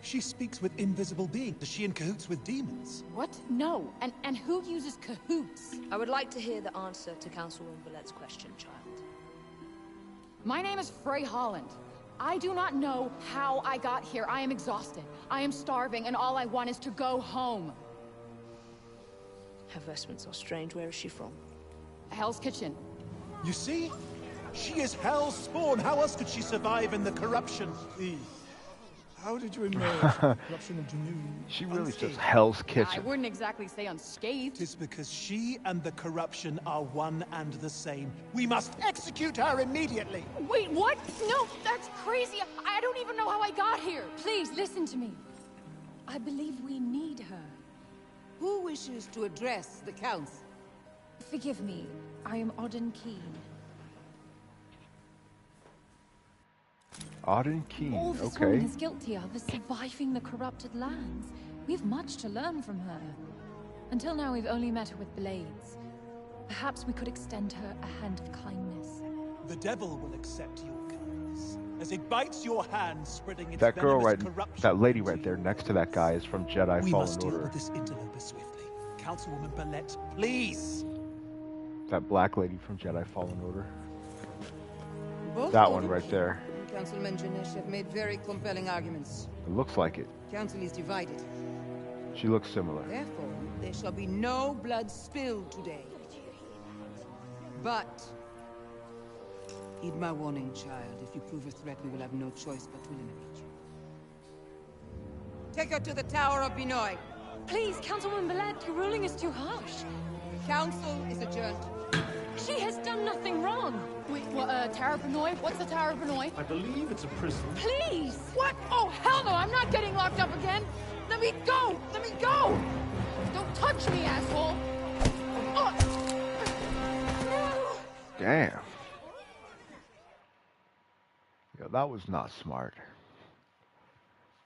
She speaks with invisible beings. Is she in cahoots with demons? What? No. And who uses cahoots? I would like to hear the answer to Councilwoman Villette's question, child. My name is Frey Holland. I do not know how I got here. I am exhausted. I am starving, and all I want is to go home. Her vestments are strange. Where is she from? Hell's Kitchen. You see? She is hell's spawn. How else could she survive in the corruption? How did you emerge from the corruption of Junoon? She really says unscathed? Hell's I Kitchen. wouldn't exactly say unscathed. Tis because she and the corruption are one and the same. We must execute her immediately. Wait, what? No, that's crazy. I don't even know how I got here. Please, listen to me. I believe we need her. Who wishes to address the council? Forgive me, I am Auden Keen. Auden Keen, All this woman okay. is guilty of is surviving the corrupted lands. We have much to learn from her. Until now, we've only met her with blades. Perhaps we could extend her a hand of kindness. The devil will accept your kindness as it bites your hand, spreading its That girl venomous right, corruption. that lady right there next to that guy is from Jedi We Fallen must deal Order. with this interloper swiftly. Councilwoman Billette, please. That black lady from Jedi Fallen Order. Both That one Auden right Keen there. and Councilman Janesh have made very compelling arguments. It looks like it. Council is divided. She looks similar. Therefore, there shall be no blood spilled today. But heed my warning, child. If you prove a threat, we will have no choice but to eliminate you. Take her to the Tower of Binoy. Please, Councilwoman Billette, your ruling is too harsh. The council is adjourned. She has done nothing wrong. Wait, what, Tower of Benoit? What's the Tower of Benoit? I believe it's a prison. Please! What? Oh, hell no, I'm not getting locked up again! Let me go! Let me go! Don't touch me, asshole! Oh. No! Damn. Yeah, that was not smart.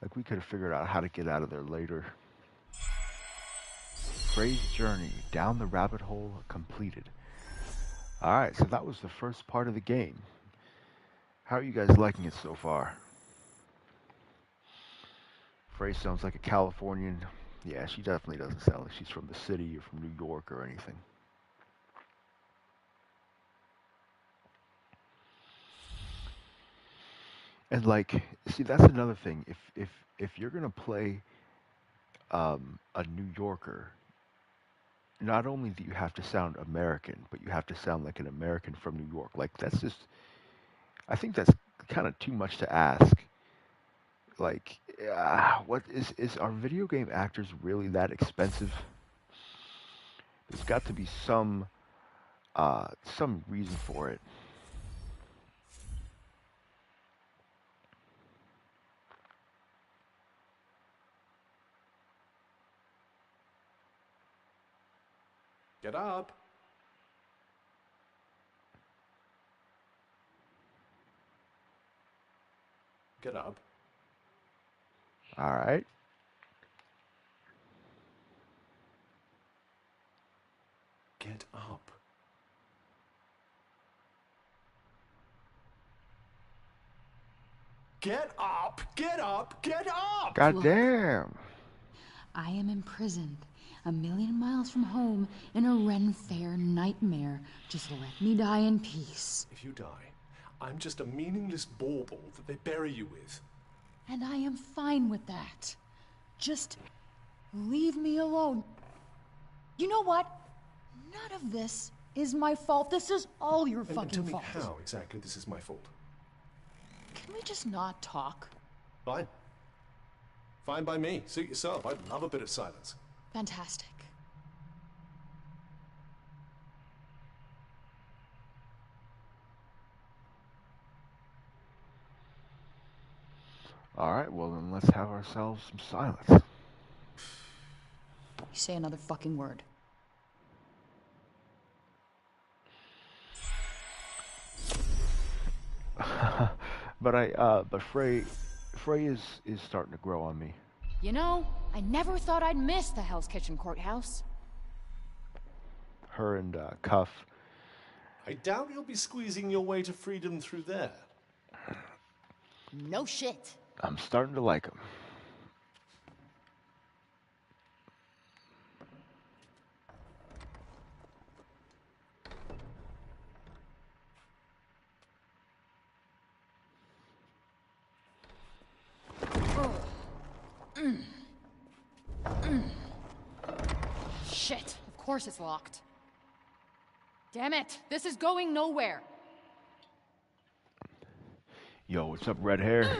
Like, we could have figured out how to get out of there later. Frey's journey down the rabbit hole completed. Alright, so that was the first part of the game. How are you guys liking it so far? Frey sounds like a Californian. Yeah, she definitely doesn't sound like she's from the city or from New York or anything. And like, see, that's another thing. If you're gonna play a New Yorker, not only do you have to sound American, but you have to sound like an American from New York. Like, that's just, I think that's kind of too much to ask. Like, what is our video game actors really that expensive? There's got to be some reason for it. Get up. Get up. All right. Get up. Get up! Get up! Get up! God damn. I am imprisoned, a million miles from home, in a Ren Fair nightmare. Just let me die in peace. If you die, I'm just a meaningless bauble that they bury you with. And I am fine with that. Just leave me alone. You know what? None of this is my fault. This is all your And fucking tell me fault. how exactly this is my fault. Can we just not talk? Fine. Fine by me. Suit yourself. I'd love a bit of silence. Fantastic. Alright, well then let's have ourselves some silence. You say another fucking word. But Frey is starting to grow on me. You know, I never thought I'd miss the Hell's Kitchen courthouse. Her and Cuff. I doubt you'll be squeezing your way to freedom through there. No shit. I'm starting to like him. Shit, of course it's locked. Damn it, this is going nowhere. Yo, what's up, red hair?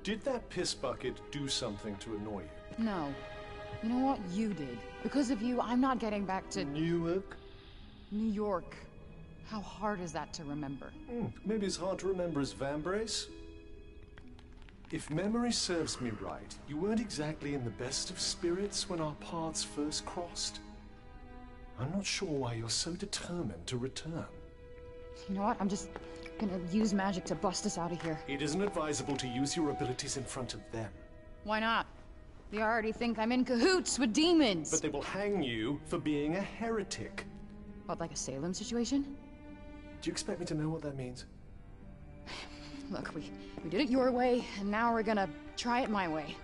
Did that piss bucket do something to annoy you? No. You know what? You did. Because of you, I'm not getting back to... Newark? New York. How hard is that to remember? Maybe as hard to remember as Vambrace? If memory serves me right, you weren't exactly in the best of spirits when our paths first crossed. I'm not sure why you're so determined to return. You know what? I'm just gonna use magic to bust us out of here. It isn't advisable to use your abilities in front of them. Why not? They already think I'm in cahoots with demons. But they will hang you for being a heretic. What, like a Salem situation? Do you expect me to know what that means? Look, we did it your way, and now we're gonna try it my way.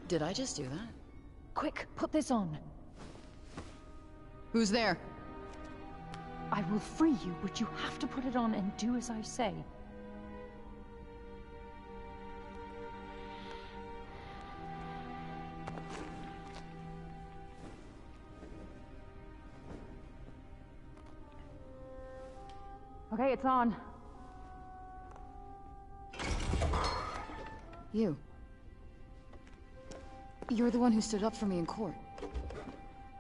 Did I just do that? Quick, put this on. Who's there? I will free you, but you have to put it on and do as I say. Okay, it's on. You. You're the one who stood up for me in court.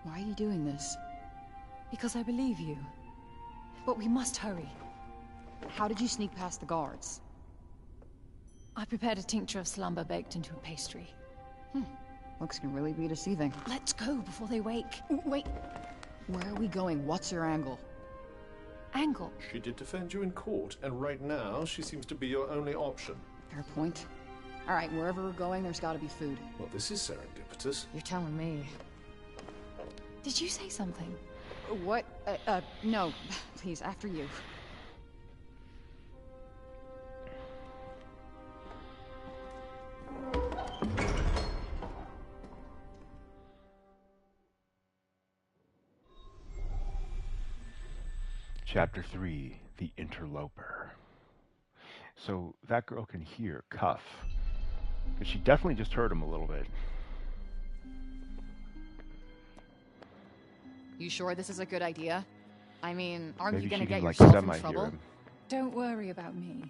Why are you doing this? Because I believe you. But we must hurry. How did you sneak past the guards? I prepared a tincture of slumber baked into a pastry. Looks can really be deceiving. Let's go before they wake. Wait. Where are we going? What's your angle? Angle? She did defend you in court, and right now she seems to be your only option. Fair point. All right, wherever we're going, there's got to be food. Well, this is serendipitous. You're telling me. Did you say something? What? No. Please, after you. Chapter 3, The Interloper. So that girl can hear Cuff. Because she definitely just heard him a little bit. You sure this is a good idea? I mean, aren't Maybe you gonna she get can, like, yourself in semi-hear trouble? him. Don't worry about me.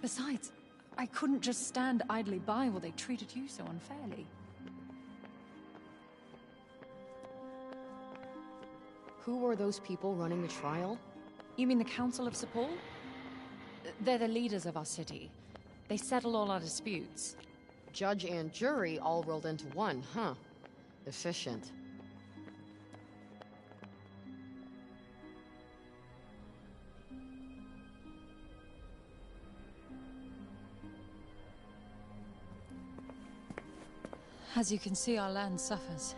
Besides, I couldn't just stand idly by while they treated you so unfairly. Who were those people running the trial? You mean the Council of Sepul? They're the leaders of our city. They settle all our disputes. Judge and jury all rolled into one, huh? Efficient. As you can see, our land suffers.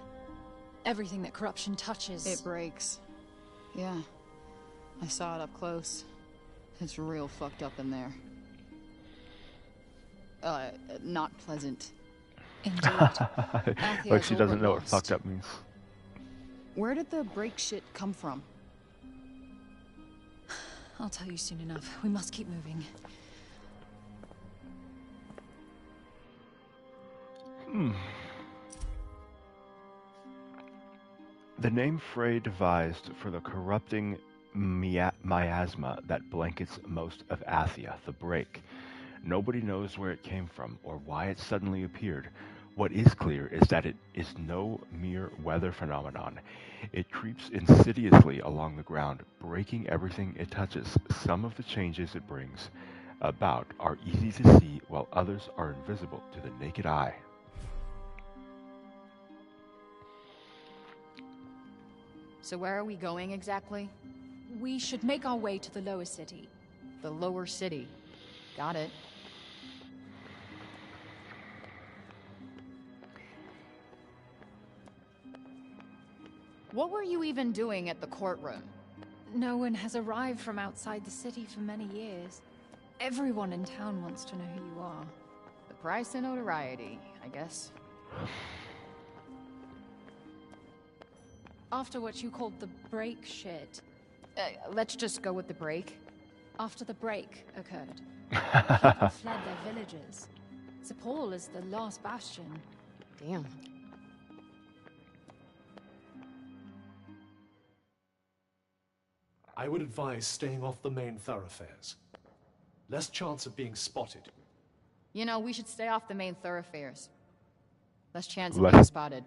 Everything that corruption touches... It breaks. Yeah. I saw it up close. It's real fucked up in there. Not pleasant. Indeed. Like she doesn't know what fucked up means. Where did the break shit come from? I'll tell you soon enough. We must keep moving. The name Frey devised for the corrupting miasma that blankets most of Athia, the break. Nobody knows where it came from or why it suddenly appeared. What is clear is that it is no mere weather phenomenon. It creeps insidiously along the ground, breaking everything it touches. Some of the changes it brings about are easy to see, while others are invisible to the naked eye. So where are we going exactly? We should make our way to the lower city. The lower city. Got it. What were you even doing at the courtroom? No one has arrived from outside the city for many years. Everyone in town wants to know who you are. The price of notoriety, I guess. After what you called the break shit. Let's just go with the break. After the break occurred, people fled their villages. Sepul is the last bastion. Damn. I would advise staying off the main thoroughfares. Less chance of being spotted. You know, we should stay off the main thoroughfares. Less chance of being spotted.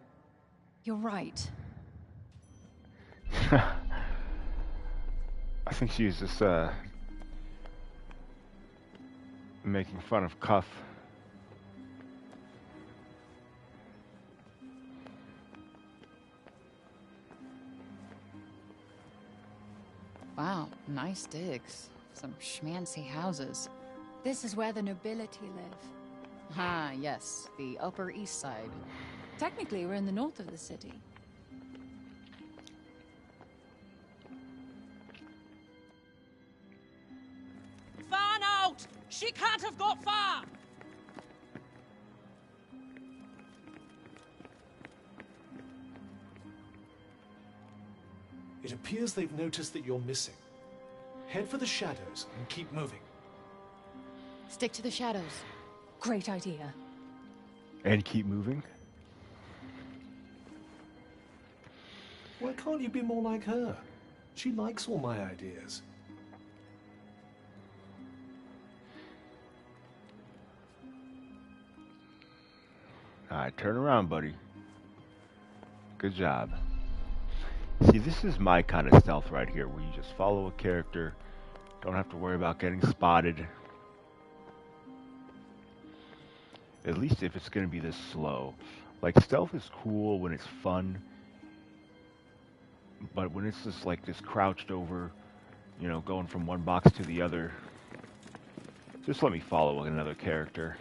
You're right. I think she's just making fun of Cuff. Wow, nice digs. Some schmancy houses. This is where the nobility live. Ah, yes, the Upper East Side. Technically, we're in the north of the city. Far out! She can't have got far! It appears they've noticed that you're missing. Head for the shadows and keep moving. Stick to the shadows. Great idea. And keep moving? Why can't you be more like her? She likes all my ideas. Alright, turn around, buddy. Good job. See, this is my kind of stealth right here, where you just follow a character, don't have to worry about getting spotted. At least if it's going to be this slow. Like, stealth is cool when it's fun, but when it's just like this crouched over, you know, going from one box to the other, just let me follow another character.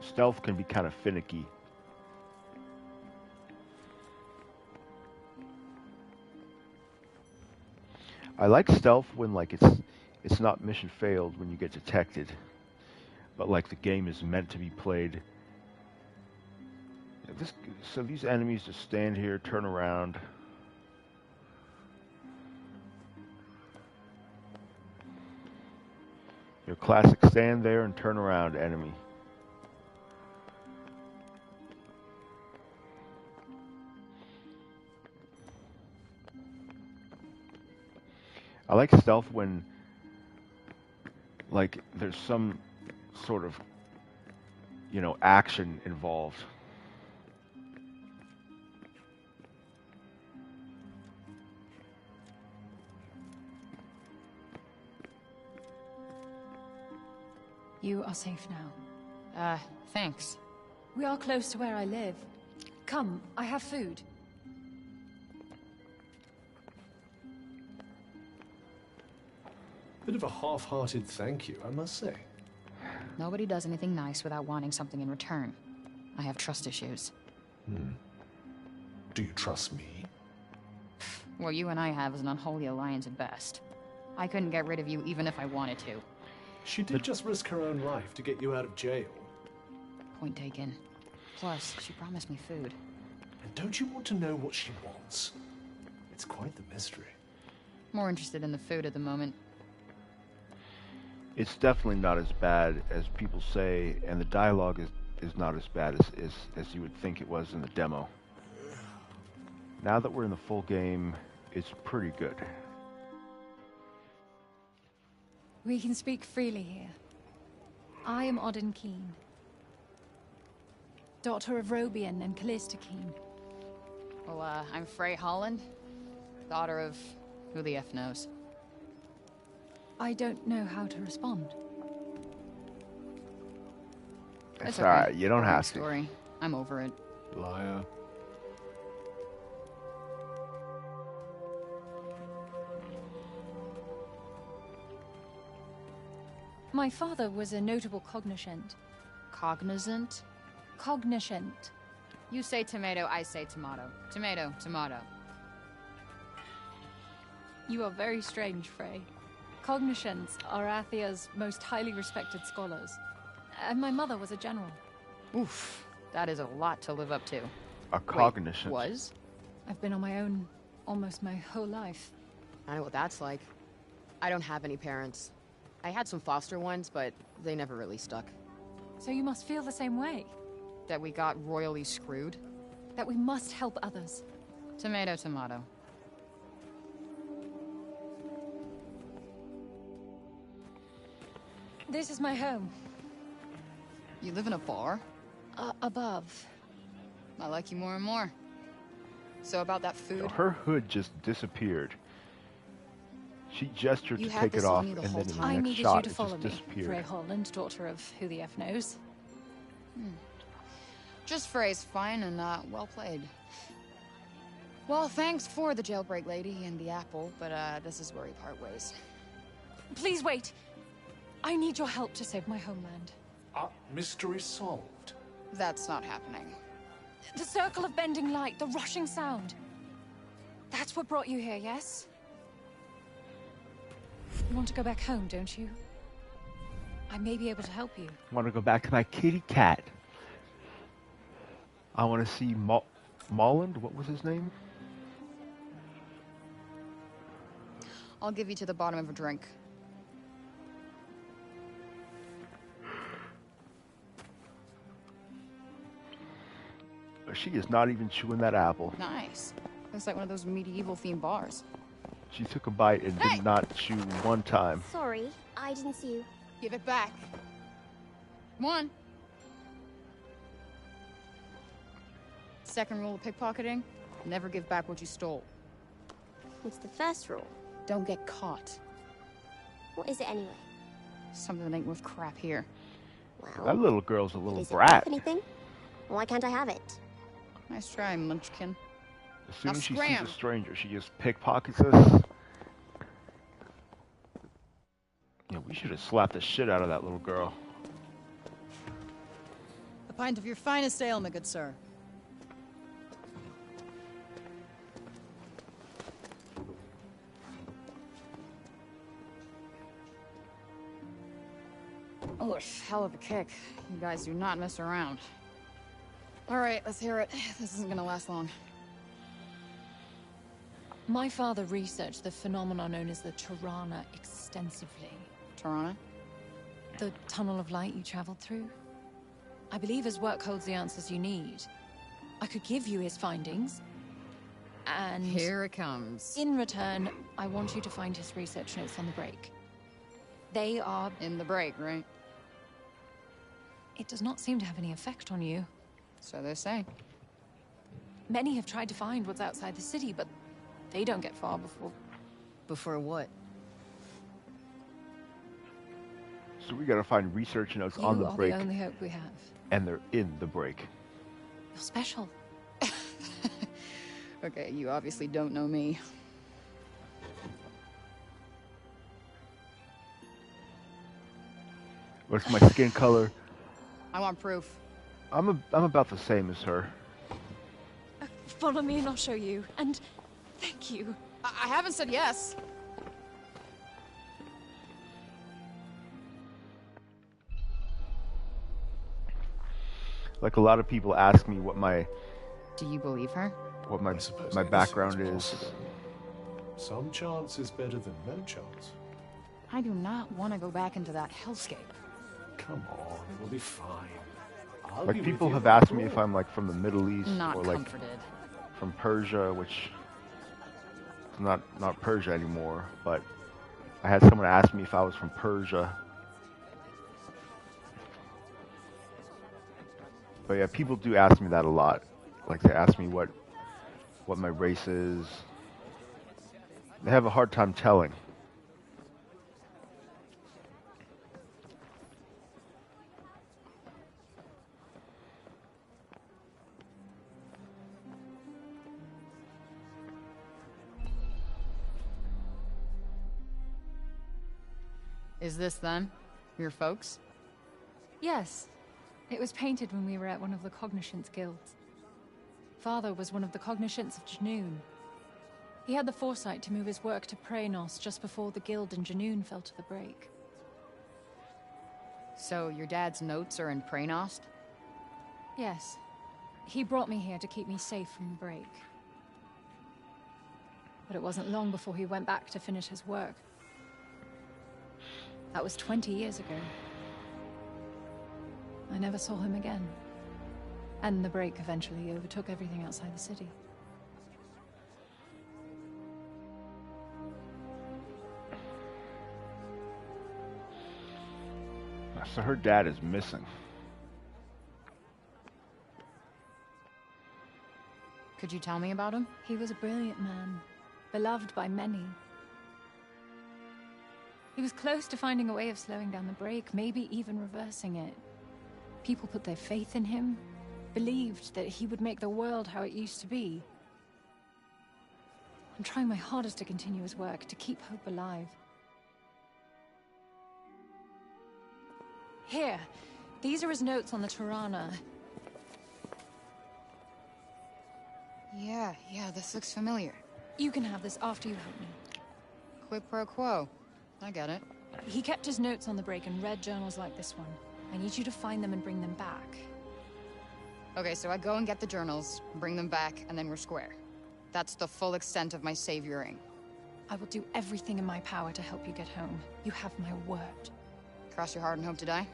Stealth can be kind of finicky. I like stealth when like it's not mission failed when you get detected, but like the game is meant to be played. So these enemies just stand here, turn around. Your classic stand there and turn around enemy. I like stealth when, like, there's some sort of, you know, action involved. You are safe now. Thanks. We are close to where I live. Come, I have food. Bit of a half-hearted thank you, I must say. Nobody does anything nice without wanting something in return. I have trust issues. Do you trust me? What you and I have is an unholy alliance at best. I couldn't get rid of you even if I wanted to. She did just risk her own life to get you out of jail. Point taken. Plus, she promised me food. And don't you want to know what she wants? It's quite the mystery. More interested in the food at the moment. It's definitely not as bad as people say, and the dialogue is not as bad as you would think it was in the demo. Now that we're in the full game, it's pretty good. We can speak freely here. I am Odin Keene, daughter of Robian and Callista Keene. Well, I'm Frey Holland, daughter of who the F knows. I don't know how to respond. It's okay. alright, you don't have to. Story. I'm over it. Liar. My father was a notable cognoscent. Cognizant? Cognoscent. You say tomato, I say tomato. Tomato, tomato. You are very strange, Frey. Cognoscents are Athia's most highly respected scholars. And my mother was a general. Oof, that is a lot to live up to. A cognizant. Wait, was? I've been on my own almost my whole life. I know what that's like. I don't have any parents. I had some foster ones, but they never really stuck. So you must feel the same way? That we got royally screwed? That we must help others? Tomato, tomato. This is my home. You live in a bar? Above. I like you more and more. So about that food? Her hood just disappeared. She gestured You to had take this it off, on you and the then whole in the time? I next needed you shot, to it follow just me, disappeared. Frey Holland, daughter of who the F knows. Just phrase fine and well played. Well, thanks for the jailbreak lady and the apple, but this is where we part ways. Please wait. I need your help to save my homeland. Mystery solved. That's not happening. The circle of bending light, the rushing sound. That's what brought you here, yes? You want to go back home, don't you? I may be able to help you. I want to go back to my kitty cat. I want to see Molland. What was his name? I'll give you to the bottom of a drink. She is not even chewing that apple. Nice. Looks like one of those medieval-themed bars. She took a bite and did not chew one time. Sorry, I didn't see you. Give it back. Come on. Second rule of pickpocketing, never give back what you stole. What's the first rule? Don't get caught. What is it anyway? Something that ain't worth crap here. Well, That little girl's a little is it brat. worth anything? Why can't I have it? Nice try, Munchkin. As soon Now as she scram. sees a stranger, she just pickpockets us. Yeah, we should have slapped the shit out of that little girl. A pint of your finest ale, my good sir. Oh, hell of a kick. You guys do not mess around. All right, let's hear it. This isn't gonna last long. My father researched the phenomenon known as the Tirana extensively. Tirana? The tunnel of light you traveled through? I believe his work holds the answers you need. I could give you his findings. And here it comes. In return, I want you to find his research notes on the break. They are... In the break, right? It does not seem to have any effect on you. So they say. Many have tried to find what's outside the city, but they don't get far before... Before what? So we gotta find research notes on the break. You are the only hope we have. And they're in the break. You're special. Okay, you obviously don't know me. What's my skin color? I want proof. I'm about the same as her. Follow me and I'll show you. And thank you. I haven't said yes. Like a lot of people ask me what my Do you believe her? what I suppose my anything background is. possible. Some chance is better than no chance. I do not want to go back into that hellscape. Come on, it will be fine. I'll Like be people with you have asked me after if all. I'm like from the Middle East Not or like comforted. from Persia, which is not Persia anymore, but I had someone ask me if I was from Persia. But yeah, people do ask me that a lot. Like they ask me what my race is. They have a hard time telling. Is this them? Your folks? Yes. It was painted when we were at one of the Cognoscence guilds. Father was one of the Cognoscents of Janoon. He had the foresight to move his work to Praenos just before the guild in Janoon fell to the break. So your dad's notes are in Praenost? Yes. He brought me here to keep me safe from the break. But it wasn't long before he went back to finish his work. That was 20 years ago. I never saw him again. And the break eventually overtook everything outside the city. So her dad is missing. Could you tell me about him? He was a brilliant man, beloved by many. He was close to finding a way of slowing down the break, maybe even reversing it. People put their faith in him, believed that he would make the world how it used to be. I'm trying my hardest to continue his work, to keep hope alive. Here, these are his notes on the Tirana. Yeah, this looks familiar. You can have this after you help me. Quid pro quo. I get it. He kept his notes on the break and read journals like this one. I need you to find them and bring them back. Okay, so I go and get the journals, bring them back, and then we're square. That's the full extent of my savioring. I will do everything in my power to help you get home. You have my word. Cross your heart and hope to die?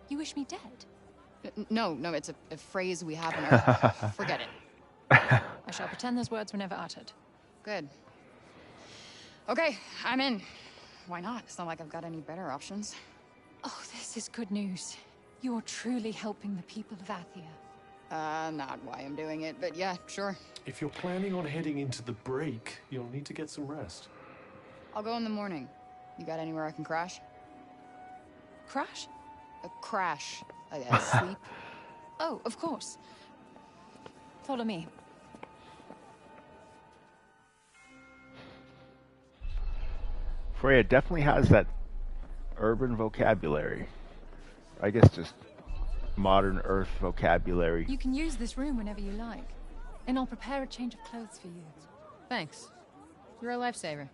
You wish me dead? No, it's a phrase we have in our... Forget it. I shall pretend those words were never uttered. Good. Okay, I'm in. Why not? It's not like I've got any better options. Oh, this is good news. You're truly helping the people of Athia. Not why I'm doing it, but yeah, sure. If you're planning on heading into the break, you'll need to get some rest. I'll go in the morning. You got anywhere I can crash? Crash? Crash. Sleep. Oh, of course. Follow me. Freya definitely has that urban vocabulary. I guess just modern Earth vocabulary. You can use this room whenever you like. And I'll prepare a change of clothes for you. Thanks. You're a lifesaver.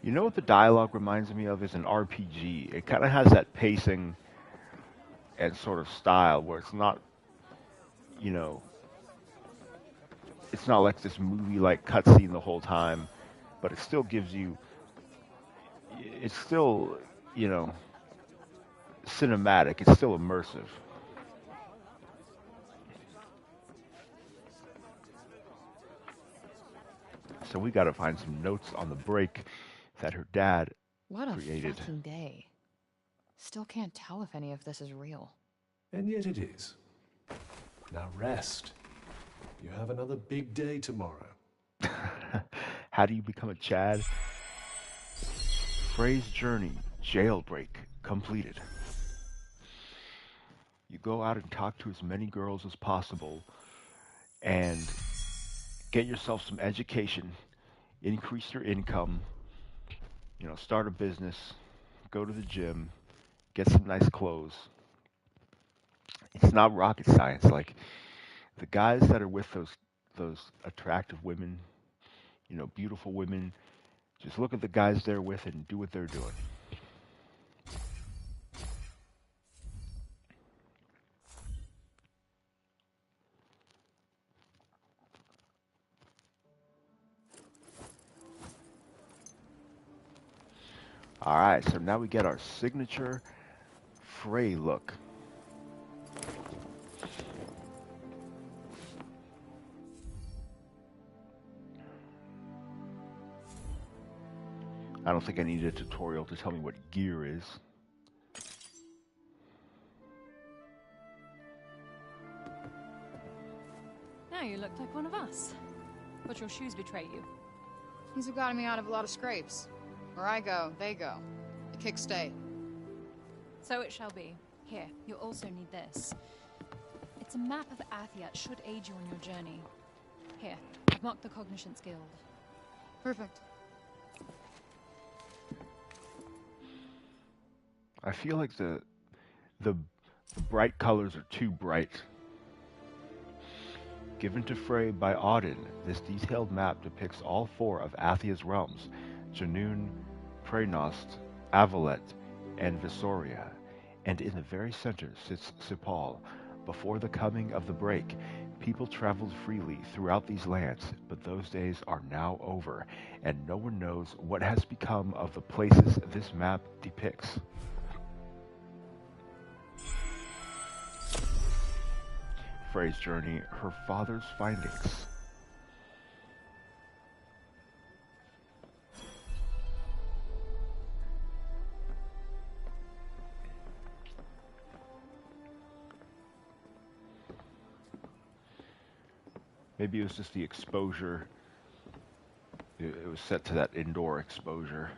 You know what the dialogue reminds me of is an RPG. It kind of has that pacing and sort of style where it's not, it's not like this movie-like cutscene the whole time, but it still gives you, it's still, cinematic. It's still immersive. So we got to find some notes on the break that her dad created. What a fucking day. Still can't tell if any of this is real. And yet it is. Now rest. You have another big day tomorrow. How do you become a Chad? Frey's journey, jailbreak, completed. You go out and talk to as many girls as possible and get yourself some education, increase your income, start a business, go to the gym, get some nice clothes. It's not rocket science. Like the guys that are with those attractive women, beautiful women, just look at the guys they're with and do what they're doing. All right, so now we get our signature Frey look. I don't think I need a tutorial to tell me what gear is. Now you look like one of us. But your shoes betray you. These have gotten me out of a lot of scrapes. Where I go, they go. The kicks stay. So it shall be. Here, you'll also need this. It's a map of Athiat, should aid you on your journey. Here, I've marked the Cognitions Guild. Perfect. I feel like the bright colors are too bright. Given to Frey by Auden, this detailed map depicts all 4 of Athia's realms, Janoon, Praenost, Avalet, and Visoria, and in the very center sits Cipal. Before the coming of the break, people traveled freely throughout these lands, but those days are now over, and no one knows what has become of the places this map depicts. Frey's journey, her father's findings. Maybe it was just the exposure. It was set to that indoor exposure.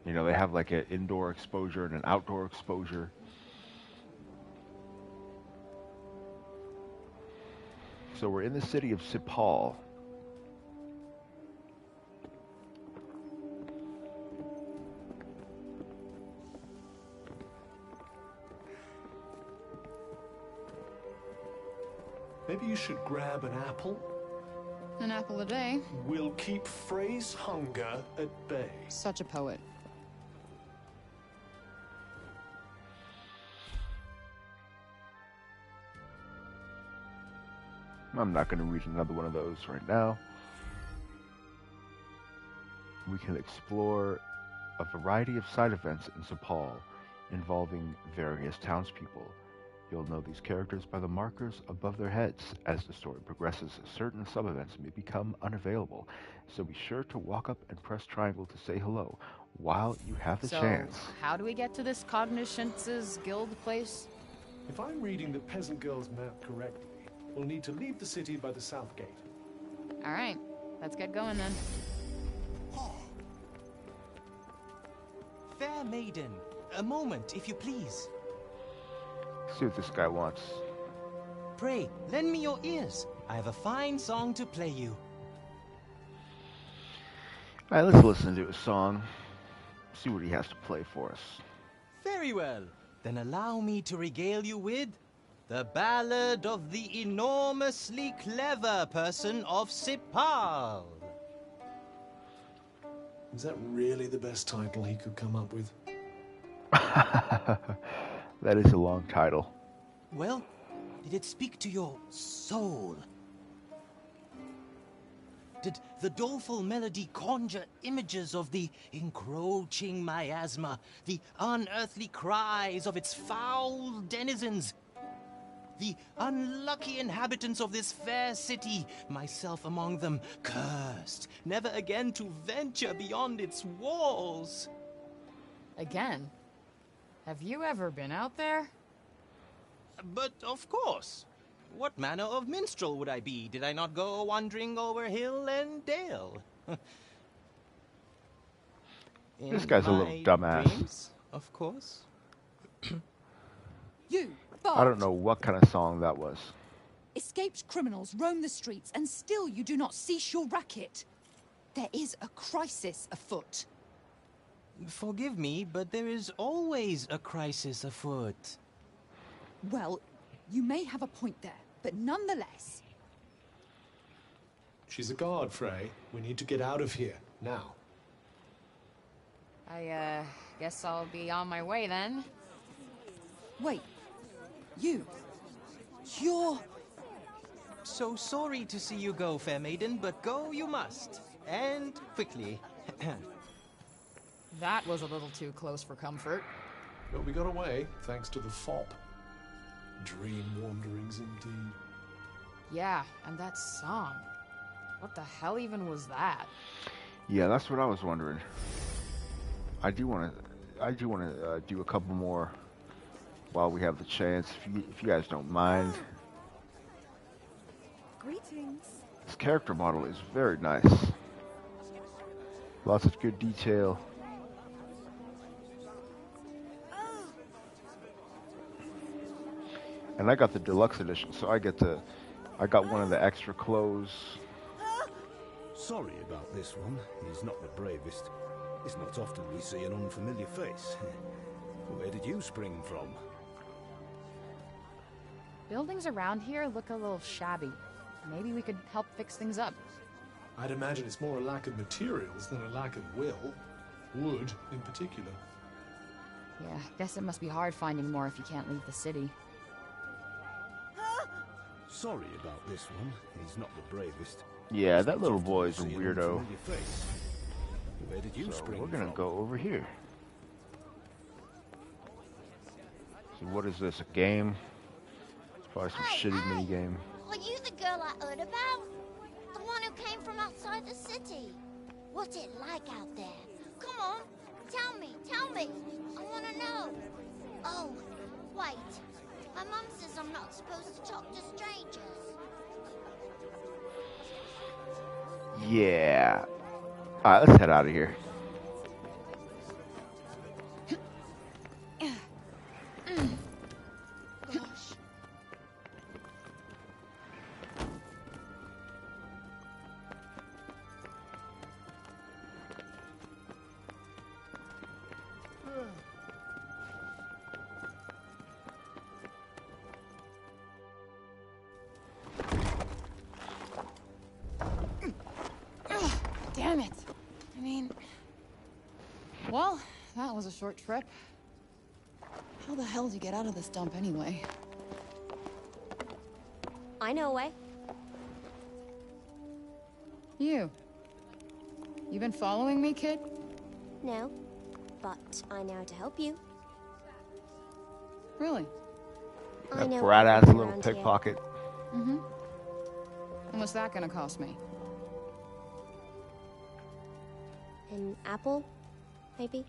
You know, they have like an indoor exposure and an outdoor exposure. So we're in the city of Cipal. Maybe you should grab an apple. An apple a day. We'll keep Frey's hunger at bay. Such a poet. I'm not going to read another one of those right now. We can explore a variety of side events in Cipal involving various townspeople. You'll know these characters by the markers above their heads. As the story progresses, certain sub-events may become unavailable, so be sure to walk up and press triangle to say hello while you have the chance. How do we get to this Cognitions Guild place? If I'm reading the peasant girl's map correctly, we'll need to leave the city by the south gate. All right, let's get going then. Fair maiden, a moment, if you please. See what this guy wants. Pray, lend me your ears. I have a fine song to play you. Alright, let's listen to a song. See what he has to play for us. Very well. Then allow me to regale you with the ballad of the enormously clever person of Cipal. Is that really the best title he could come up with? That is a long title. Well, did it speak to your soul? Did the doleful melody conjure images of the encroaching miasma, the unearthly cries of its foul denizens, the unlucky inhabitants of this fair city, myself among them, cursed, never again to venture beyond its walls? Again? Have you ever been out there? But of course. What manner of minstrel would I be, did I not go wandering over hill and dale? This guy's a little dumbass. Dreams, of course. You, Bart! I don't know what kind of song that was. Escaped criminals roam the streets, and still you do not cease your racket. There is a crisis afoot. Forgive me, but there is always a crisis afoot. Well, you may have a point there, but nonetheless... She's a guard, Frey. We need to get out of here, now. I, guess I'll be on my way then. Wait. You're... so sorry to see you go, fair maiden, but go you must. And quickly. That was a little too close for comfort. But we got away, thanks to the fop. Dream wanderings indeed. Yeah, and that song. What the hell even was that? Yeah, that's what I was wondering. I do want to do a couple more while we have the chance, if you guys don't mind. Greetings. This character model is very nice. Lots of good detail. And I got the deluxe edition, so I got one of the extra clothes. Sorry about this one. He's not the bravest. It's not often we see an unfamiliar face. Where did you spring from? Buildings around here look a little shabby. Maybe we could help fix things up. I'd imagine it's more a lack of materials than a lack of will. Wood, in particular. Yeah, guess it must be hard finding more if you can't leave the city. Sorry about this one. He's not the bravest. Yeah, that little boy's a weirdo. Where did you So spring we're gonna from? go over here. So what is this, a game? It's probably some shitty mini game. Are you the girl I heard about? The one who came from outside the city? What's it like out there? Come on, tell me. I want to know. Oh, wait. My mum says I'm not supposed to talk to strangers. Yeah. Alright, let's head out of here. Gosh. Damn it. I mean... Well, that was a short trip. How the hell did you get out of this dump anyway? I know a way. You been following me, kid? No, but I know how to help you. Really? I know Brat ass everyone little around here. pickpocket. Mm-hmm. And what's that gonna cost me? An apple, maybe?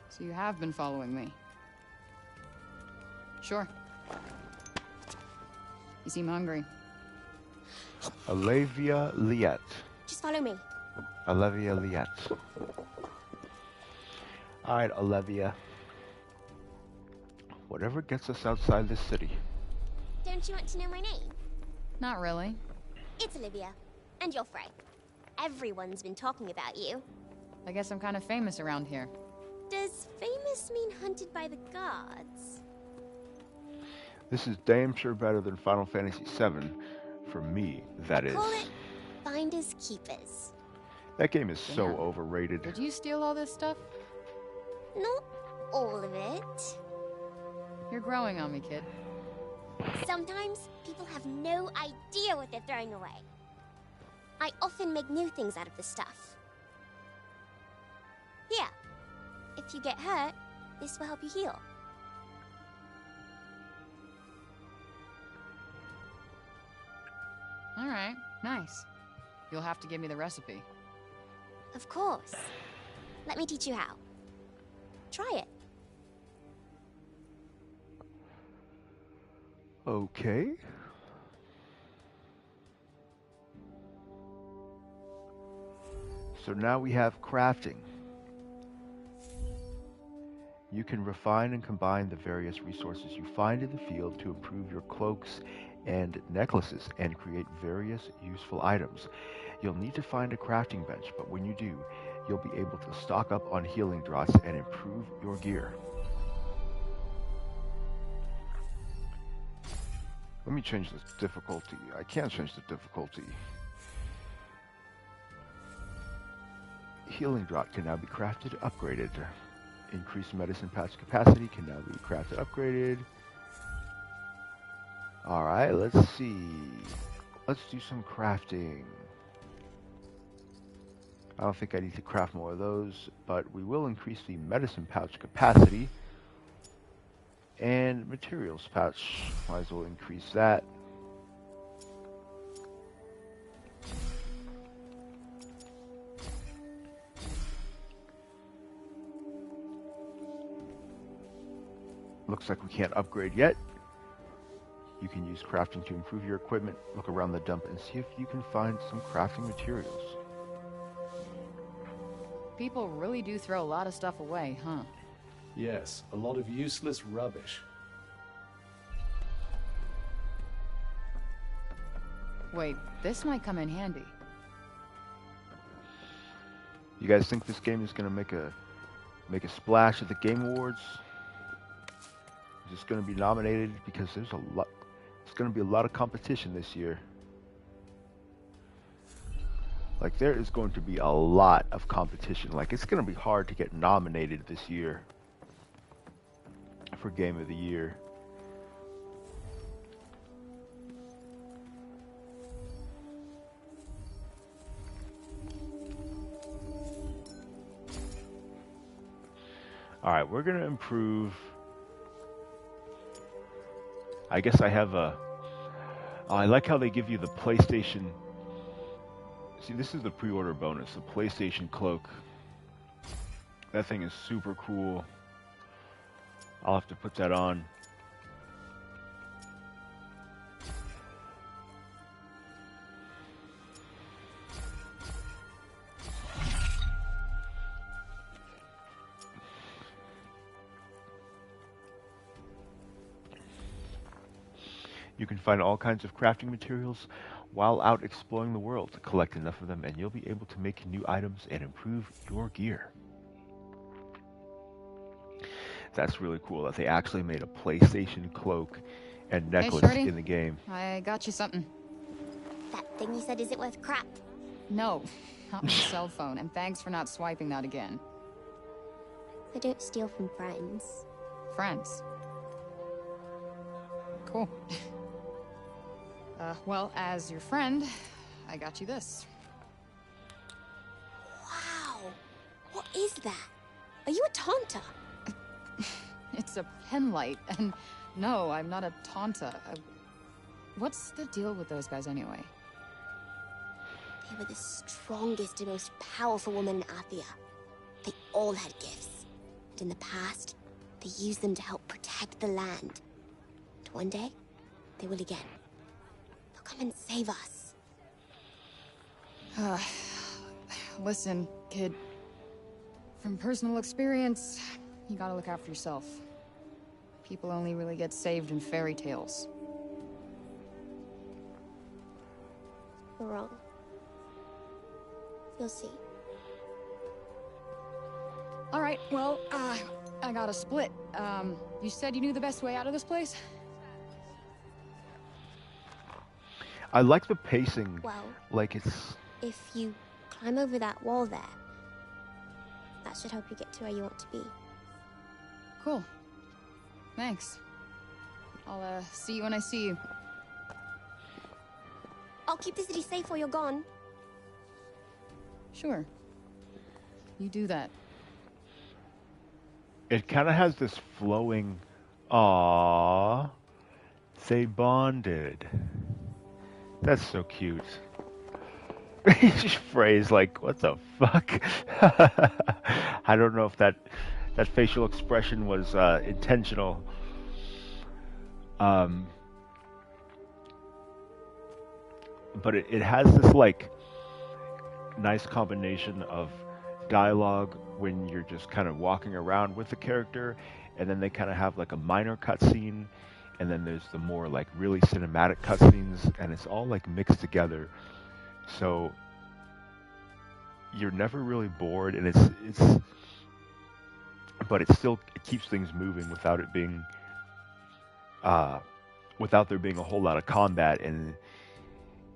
So you have been following me? Sure. You seem hungry. Olivia Liette. Just follow me. Olivia Liette. Alright, Olivia. Whatever gets us outside this city. Don't you want to know my name? Not really. It's Olivia. And you're Frey. Everyone's been talking about you. I guess I'm kind of famous around here. Does famous mean hunted by the gods? This is damn sure better than Final Fantasy VII. For me, that is. Call it finders keepers. That game is so Damn. overrated. Did you steal all this stuff? Not all of it. You're growing on me, kid. Sometimes people have no idea what they're throwing away. I often make new things out of the stuff. Here, if you get hurt, this will help you heal. All right, nice. You'll have to give me the recipe. Of course. Let me teach you how. Try it. Okay. So now we have crafting. You can refine and combine the various resources you find in the field to improve your cloaks and necklaces and create various useful items. You'll need to find a crafting bench, but when you do, you'll be able to stock up on healing draughts and improve your gear. Let me change the difficulty. I can't change the difficulty. Healing draught can now be crafted, upgraded. Increased medicine patch capacity can now be crafted, upgraded. All right, let's see. Let's do some crafting. I don't think I need to craft more of those, but we will increase the medicine pouch capacity and materials pouch. Might as well increase that. Looks like we can't upgrade yet. You can use crafting to improve your equipment. Look around the dump and see if you can find some crafting materials. People really do throw a lot of stuff away, huh? Yes, a lot of useless rubbish. Wait, this might come in handy. You guys think this game is gonna make a splash at the Game Awards? Is this gonna be nominated? Because there's a lot. It's gonna be a lot of competition this year. Like, there is going to be a lot of competition. Like, it's gonna be hard to get nominated this year for Game of the Year. All right, we're gonna improve. I guess I have a. I like how they give you the PlayStation. See, this is the pre-order bonus, the PlayStation cloak. That thing is super cool. I'll have to put that on. You can find all kinds of crafting materials while out exploring the world. Collect enough of them and you'll be able to make new items and improve your gear. That's really cool that they actually made a PlayStation cloak and necklace Hey, in the game. I got you something. That thing you said isn't worth crap. No, not my cell phone, and thanks for not swiping that again. I don't steal from friends. Friends. Cool. Well, as your friend, I got you this. Wow! What is that? Are you a Tanta? It's a pen light, and no, I'm not a Tanta. What's the deal with those guys anyway? They were the strongest and most powerful women in Athia. They all had gifts. And in the past, they used them to help protect the land. And one day, they will again. They'll come and save us. Listen, kid. From personal experience, you gotta look after yourself. People only really get saved in fairy tales. You're wrong. You'll see. All right, well, I got a split. You said you knew the best way out of this place? I like the pacing. Well, Like, it's... if you climb over that wall there, that should help you get to where you want to be. Cool. Thanks. I'll, see you when I see you. I'll keep the city safe while you're gone. Sure. You do that. It kind of has this flowing, aww, they bonded. That's so cute. Each phrase, like, what the fuck? I don't know if that facial expression was intentional. But it has this, like, nice combination of dialogue when you're just kind of walking around with the character, and then they kind of have like a minor cutscene, and then there's the more like really cinematic cutscenes, and it's all like mixed together. So you're never really bored, and but it keeps things moving without it being without there being a whole lot of combat. And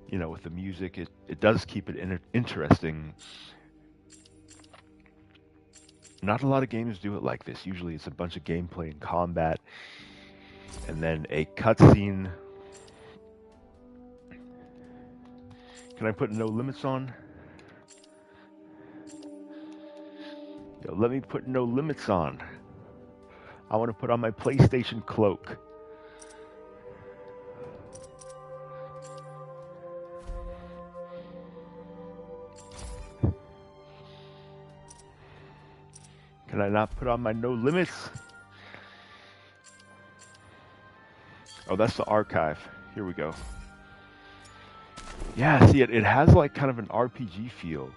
you know, with the music, it does keep it interesting. Not a lot of games do it like this. Usually it's a bunch of gameplay and combat, and then a cutscene Can I put no limits on? Yo, let me put no limits on. I want to put on my PlayStation cloak. Can I not put on my no limits? Oh, that's the archive. Here we go. Yeah, see, it has like kind of an RPG feel.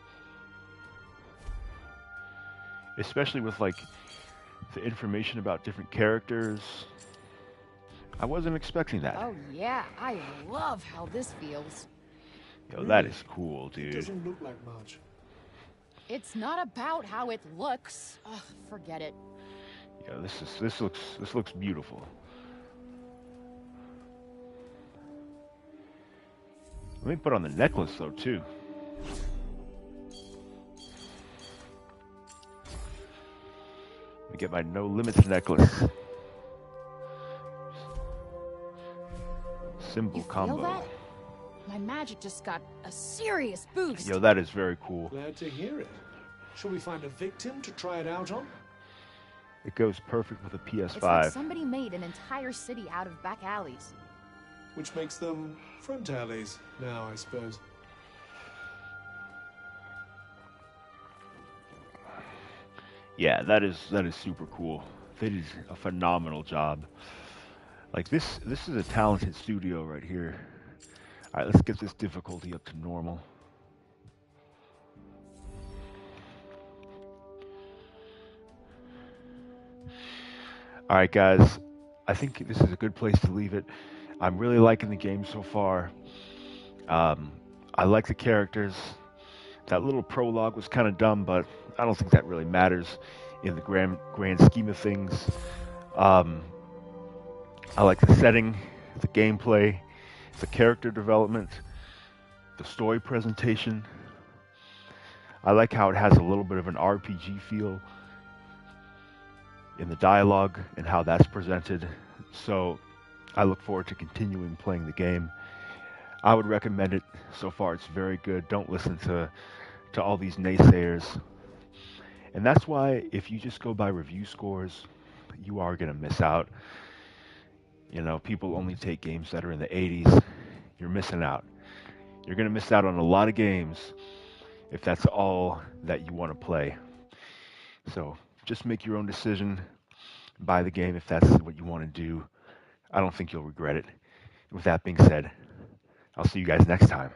Especially with like the information about different characters. I wasn't expecting that. Oh yeah, I love how this feels. Yo, that is cool, dude. It doesn't look like much. It's not about how it looks. Ugh, forget it. Yo, this looks beautiful. Let me put on the necklace though too. Let me get my no limits necklace. Symbol combo. Feel that? My magic just got a serious boost. Yo, that is very cool. Glad to hear it. Shall we find a victim to try it out on? It goes perfect with a PS5. It's like somebody made an entire city out of back alleys. Which makes them front alleys now, I suppose. Yeah, that is super cool. They did a phenomenal job. Like this is a talented studio right here. All right, let's get this difficulty up to normal. All right, guys. I think this is a good place to leave it. I'm really liking the game so far. I like the characters. That little prologue was kind of dumb, but I don't think that really matters in the grand scheme of things. I like the setting, the gameplay, the character development, the story presentation. I like how it has a little bit of an RPG feel in the dialogue and how that's presented. So I look forward to continuing playing the game. I would recommend it. So far, it's very good. Don't listen to all these naysayers. And that's why if you just go by review scores, you are going to miss out. You know, people only take games that are in the 80s. You're missing out. You're going to miss out on a lot of games if that's all that you want to play. So just make your own decision. Buy the game if that's what you want to do. I don't think you'll regret it. With that being said, I'll see you guys next time.